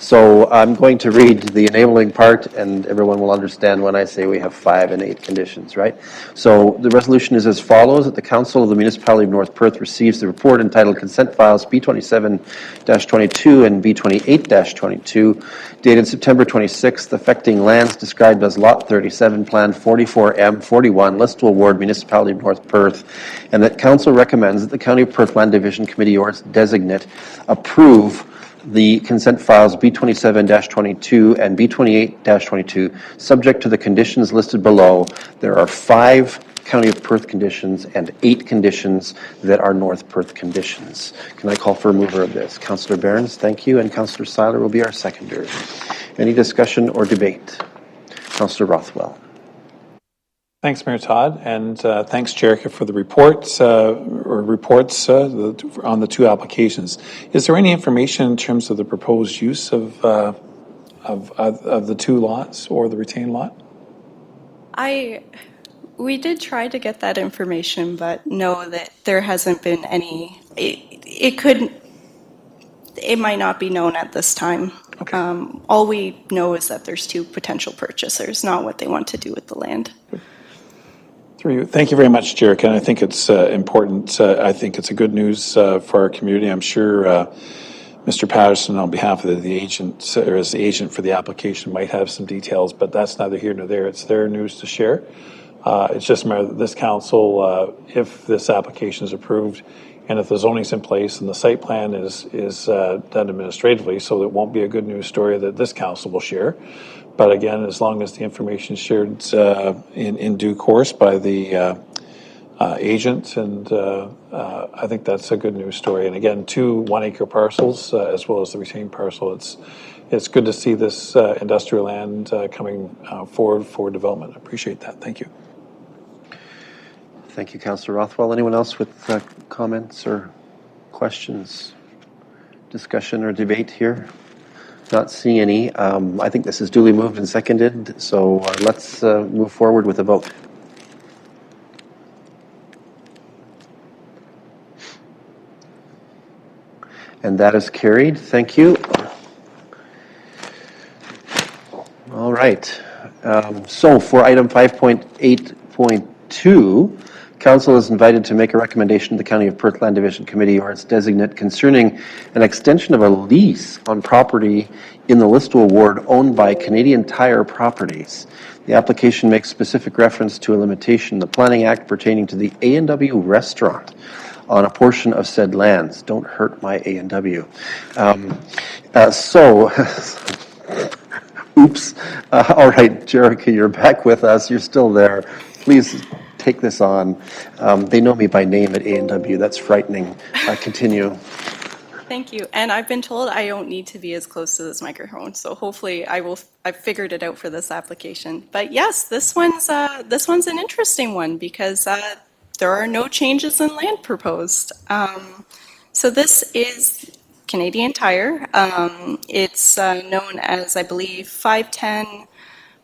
So I'm going to read the enabling part, and everyone will understand when I say we have 5 and 8 conditions, right? So the resolution is as follows: that the Council of the Municipality of North Perth receives the report entitled Consent Files B27-22 and B28-22, dated September 26th, affecting lands described as Lot 37, Plan 44M 41, Listowel Ward, Municipality of North Perth, and that Council recommends that the County of Perth Land Division Committee or its designate approve the consent files B27-22 and B28-22, subject to the conditions listed below. There are 5 County of Perth conditions and 8 conditions that are North Perth conditions. Can I call for a mover of this? Councillor Behrens, thank you, and Councillor Seiler will be our seconder. Any discussion or debate? Councillor Rothwell. Thanks, Mayor Todd, and thanks, Jerica, for the reports on the 2 applications. Is there any information in terms of the proposed use of the 2 lots or the retained lot? We did try to get that information, but no, that there hasn't been any. It might not be known at this time. Okay. All we know is that there's 2 potential purchasers, not what they want to do with the land. Thank you very much, Jerica. And I think it's important. I think it's a good news for our community. I'm sure Mr. Patterson, on behalf of the agent, or as the agent for the application, might have some details, but that's neither here nor there. It's their news to share. It's just a matter that this council, if this application is approved, and if the zoning's in place and the site plan is done administratively, so it won't be a good news story that this council will share. But again, as long as the information is shared in due course by the agent, and I think that's a good news story. And again, 2 1-acre parcels as well as the retained parcel. It's good to see this industrial land coming forward for development. I appreciate that. Thank you. Thank you, Councillor Rothwell. Anyone else with comments or questions? discussion or debate here? Not seeing any. I think this is duly moved and seconded, so let's move forward with a vote. And that is carried. Thank you. All right. So for item 5.8.2, Council is invited to make a recommendation to the County of Perth Land Division Committee or its designate concerning an extension of a lease on property in the Listowel ward owned by Canadian Tire Properties. The application makes specific reference to a limitation in the Planning Act pertaining to the A&W restaurant on a portion of said lands. Don't hurt my A&W. Oops. All right, Jerica, you're back with us. You're still there. Please take this on. They know me by name at A&W. That's frightening. Continue. Thank you. And I've been told I don't need to be as close to this microphone, so hopefully I've figured it out for this application. But yes, this one's an interesting one because there are no changes in land proposed. So this is Canadian Tire. It's known as, I believe, 510,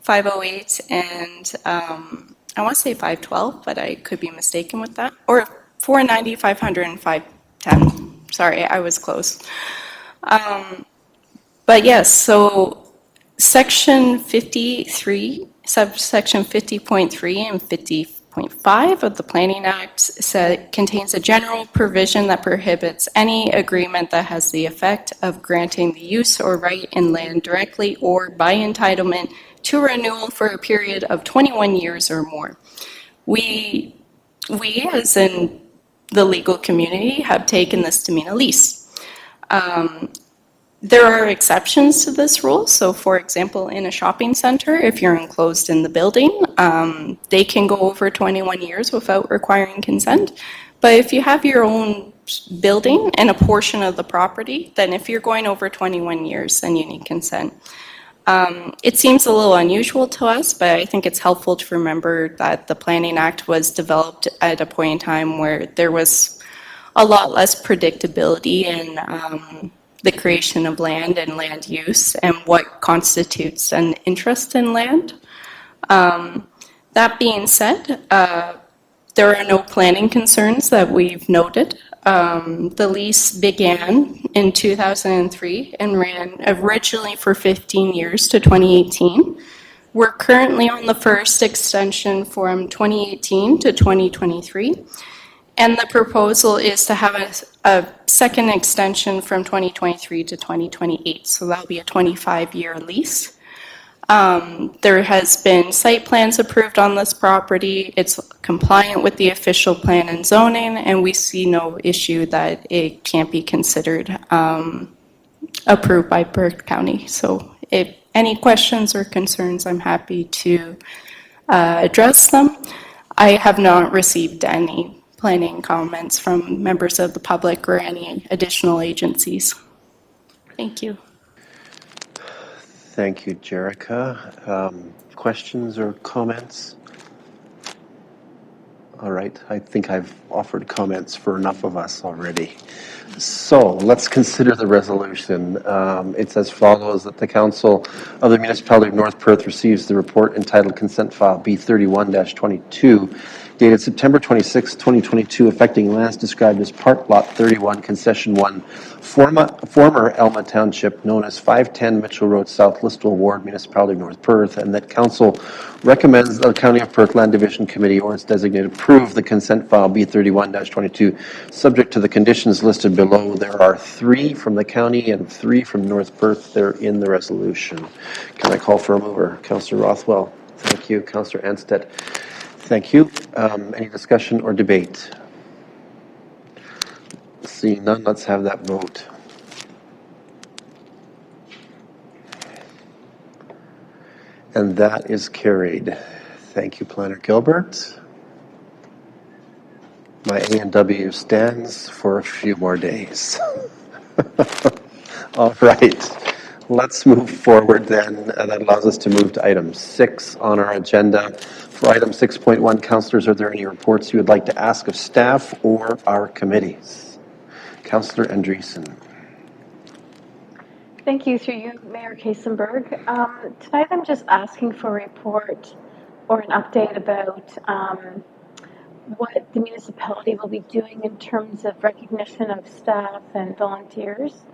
508, and I want to say 512, but I could be mistaken with that. Or 490, 500, and 510. Sorry, I was close. But yes, so Section 53, subsection 50.3 and 50.5 of the Planning Act contains a general provision that prohibits any agreement that has the effect of granting the use or right in land directly or by entitlement to renewal for a period of 21 years or more. We as in the legal community, have taken this to mean a lease. There are exceptions to this rule. So for example, in a shopping center, if you're enclosed in the building, they can go over 21 years without requiring consent. But if you have your own building and a portion of the property, then if you're going over 21 years, then you need consent. It seems a little unusual to us, but I think it's helpful to remember that the Planning Act was developed at a point in time where there was a lot less predictability in the creation of land and land use and what constitutes an interest in land. That being said, there are no planning concerns that we've noted. The lease began in 2003 and ran originally for 15 years to 2018. We're currently on the first extension from 2018 to 2023. And the proposal is to have a second extension from 2023 to 2028. So that'll be a 25-year lease. There has been site plans approved on this property. It's compliant with the official plan and zoning, and we see no issue that it can't be considered approved by Perth County. So if any questions or concerns, I'm happy to address them. I have not received any planning comments from members of the public or any additional agencies. Thank you. Thank you, Jerica. Questions or comments? All right, I think I've offered comments for enough of us already. So let's consider the resolution. It's as follows: that the Council of the Municipality of North Perth receives the report entitled Consent File B31-22, dated September 26, 2022, affecting lands described as Park Lot 31, Concession 1, former Elma Township, known as 510 Mitchell Road South, Listowel Ward, Municipality of North Perth, and that Council recommends that the County of Perth Land Division Committee or its designated approve the Consent File B31-22, subject to the conditions listed below. There are 3 from the county and 3 from North Perth. They're in the resolution. Can I call for a mover? Councillor Rothwell. Thank you. Councillor Anstead. Thank you. Any discussion or debate? Seeing none, let's have that vote. And that is carried. Thank you, Planner Gilbert. My A&W stands for a few more days. All right. Let's move forward then. That allows us to move to item 6 on our agenda. For item 6.1, councillors, are there any reports you would like to ask of staff or our committees? Councillor Andreessen. Thank you, through you, Mayor Kasenberg. Tonight I'm just asking for a report or an update about what the municipality will be doing in terms of recognition of staff and volunteers.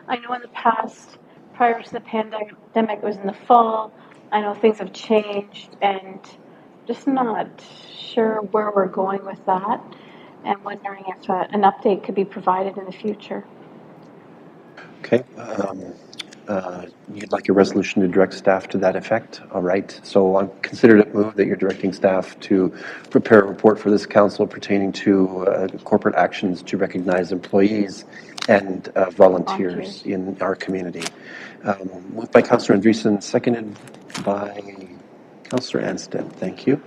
I know in the past, prior to the pandemic, it was in the fall. I know things have changed and just not sure where we're going with that and wondering if an update could be provided in the future. Okay. You'd like a resolution to direct staff to that effect? All right. So I'll consider it moved that you're directing staff to prepare a report for this council pertaining to corporate actions to recognize employees and volunteers in our community. Moved by Councillor Andreessen, seconded by Councillor Anstead. Thank you.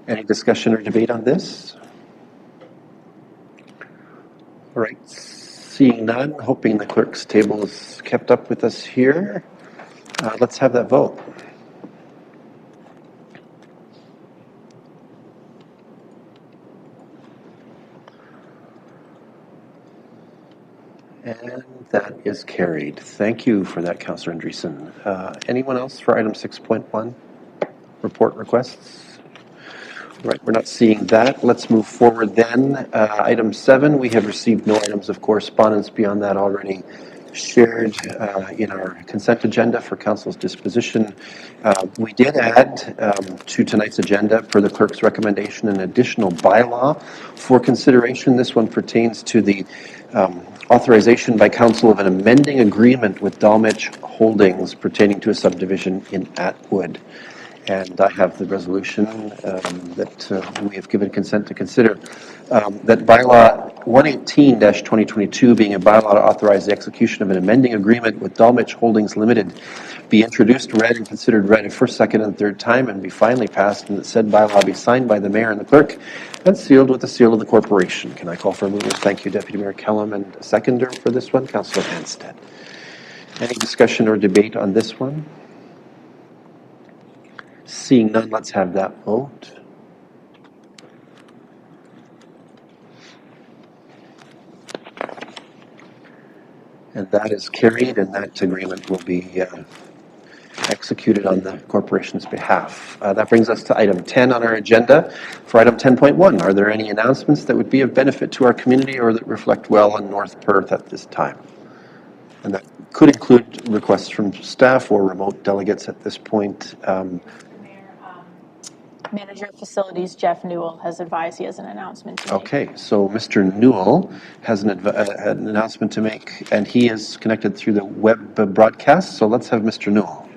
Any discussion or debate on this? All right. Seeing none, hoping the clerk's table is kept up with us here. Let's have that vote. And that is carried. Thank you for that, Councillor Andreessen. Anyone else for item 6.1? Report requests? Right, we're not seeing that. Let's move forward then. Item 7, we have received no items of correspondence beyond that already shared in our consent agenda for council's disposition. We did add to tonight's agenda, per the clerk's recommendation, an additional bylaw for consideration. This one pertains to the authorization by council of an amending agreement with Dalmich Holdings pertaining to a subdivision in Atwood. And I have the resolution that we have given consent to consider. That bylaw 118-2022, being a bylaw to authorize the execution of an amending agreement with Dalmich Holdings Limited, be introduced, read, and considered read a first, second, and third time, and be finally passed, and that said bylaw be signed by the mayor and the clerk, and sealed with the seal of the corporation. Can I call for a mover? Thank you, Deputy Mayor Kellum, and a seconder for this one, Councillor Anstead. Any discussion or debate on this one? Seeing none, let's have that vote. And that is carried, and that agreement will be executed on the corporation's behalf. That brings us to item 10 on our agenda. For item 10.1, are there any announcements that would be of benefit to our community or that reflect well on North Perth at this time? And that could include requests from staff or remote delegates at this point. Manager of Facilities Jeff Newell has advised he has an announcement to make. Okay, so Mr. Newell has an announcement to make, and he is connected through the web broadcast, so let's have Mr. Newell.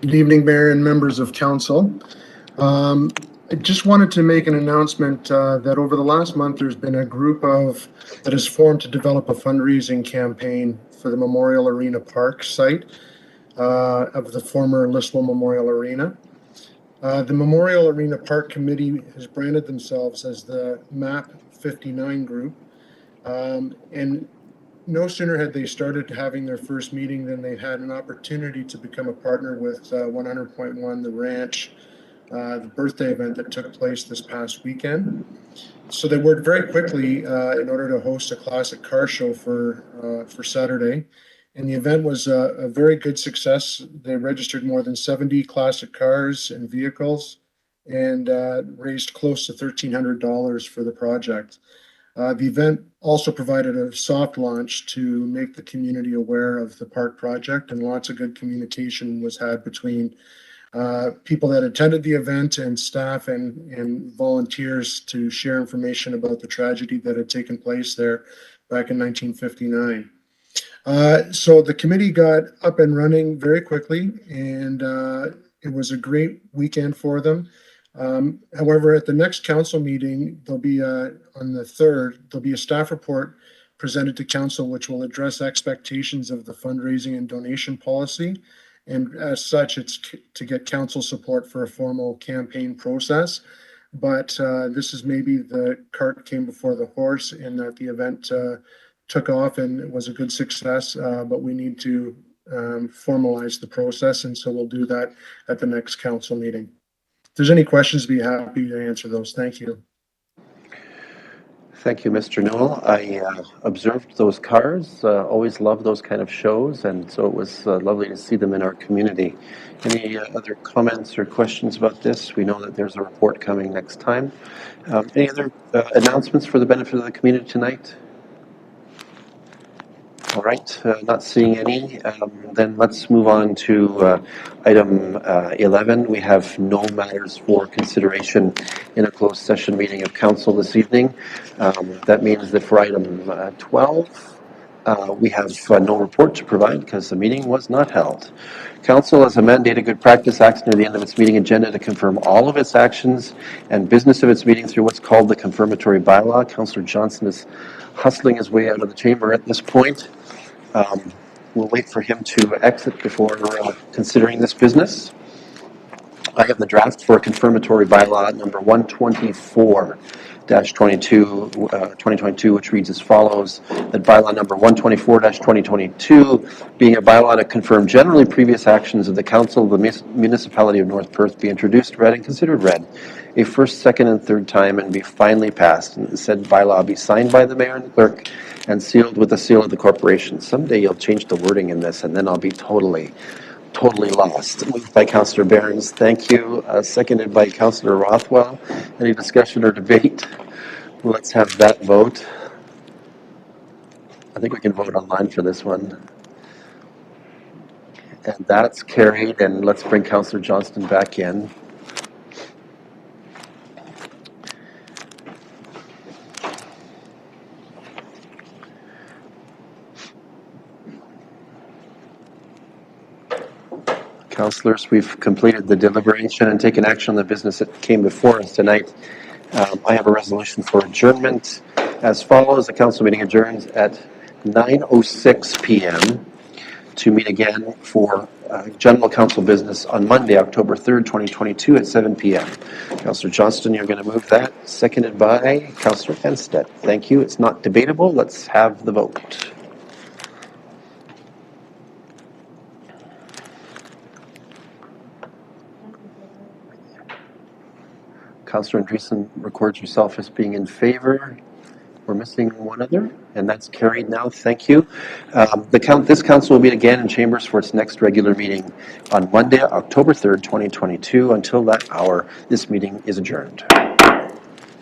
Good evening, Mayor and members of council. I just wanted to make an announcement that over the last month there's been a group that has formed to develop a fundraising campaign for the Memorial Arena Park site of the former Liswell Memorial Arena. The Memorial Arena Park Committee has branded themselves as the MAP 59 group, and no sooner had they started having their first meeting than they had an opportunity to become a partner with 100.1 The Ranch, the birthday event that took place this past weekend. So they worked very quickly in order to host a classic car show for Saturday. And the event was a very good success. They registered more than 70 classic cars and vehicles and raised close to $1,300 for the project. The event also provided a soft launch to make the community aware of the park project, and lots of good communication was had between people that attended the event and staff and volunteers to share information about the tragedy that had taken place there back in 1959. So the committee got up and running very quickly, and it was a great weekend for them. However, at the next council meeting, there'll be on the 3rd, there'll be a staff report presented to council, which will address expectations of the fundraising and donation policy. And as such, it's to get council support for a formal campaign process. But this is maybe the cart came before the horse in that the event took off and it was a good success, but we need to formalize the process, and so we'll do that at the next council meeting. If there's any questions, be happy to answer those. Thank you. Thank you, Mr. Newell. I observed those cars, always love those kind of shows, and so it was lovely to see them in our community. Any other comments or questions about this? We know that there's a report coming next time. Any other announcements for the benefit of the community tonight? All right, not seeing any. Then let's move on to item 11. We have no matters for consideration in a closed session meeting of council this evening. That means that for item 12, we have no report to provide because the meeting was not held. Council, as a mandated good practice, acts near the end of its meeting agenda to confirm all of its actions and business of its meeting through what's called the confirmatory bylaw. Councillor Johnson is hustling his way out of the chamber at this point. We'll wait for him to exit before considering this business. I have the draft for a confirmatory bylaw number 124-2022, which reads as follows: that bylaw number 124-2022, being a bylaw to confirm generally previous actions of the Council of the Municipality of North Perth, be introduced, read, and considered read a first, second, and third time, and be finally passed. And said bylaw be signed by the mayor and the clerk and sealed with the seal of the corporation. Someday you'll change the wording in this, and then I'll be totally lost. Moved by Councillor Behrens, thank you. Seconded by Councillor Rothwell. Any discussion or debate? Let's have that vote. I think we can vote online for this one. And that's carried, and let's bring Councillor Johnston back in. Councillors, we've completed the deliberation and taken action on the business that came before us tonight. I have a resolution for adjournment as follows. The council meeting adjourns at 9:06 p.m. to meet again for general council business on Monday, October 3rd, 2022 at 7 p.m. Councillor Johnston, you're going to move that. Seconded by Councillor Fenstead. Thank you. It's not debatable. Let's have the vote. Councillor Andreessen records yourself as being in favor. We're missing one other, and that's carried now. Thank you. This council will meet again in chambers for its next regular meeting on Monday, October 3rd, 2022. Until that hour, this meeting is adjourned.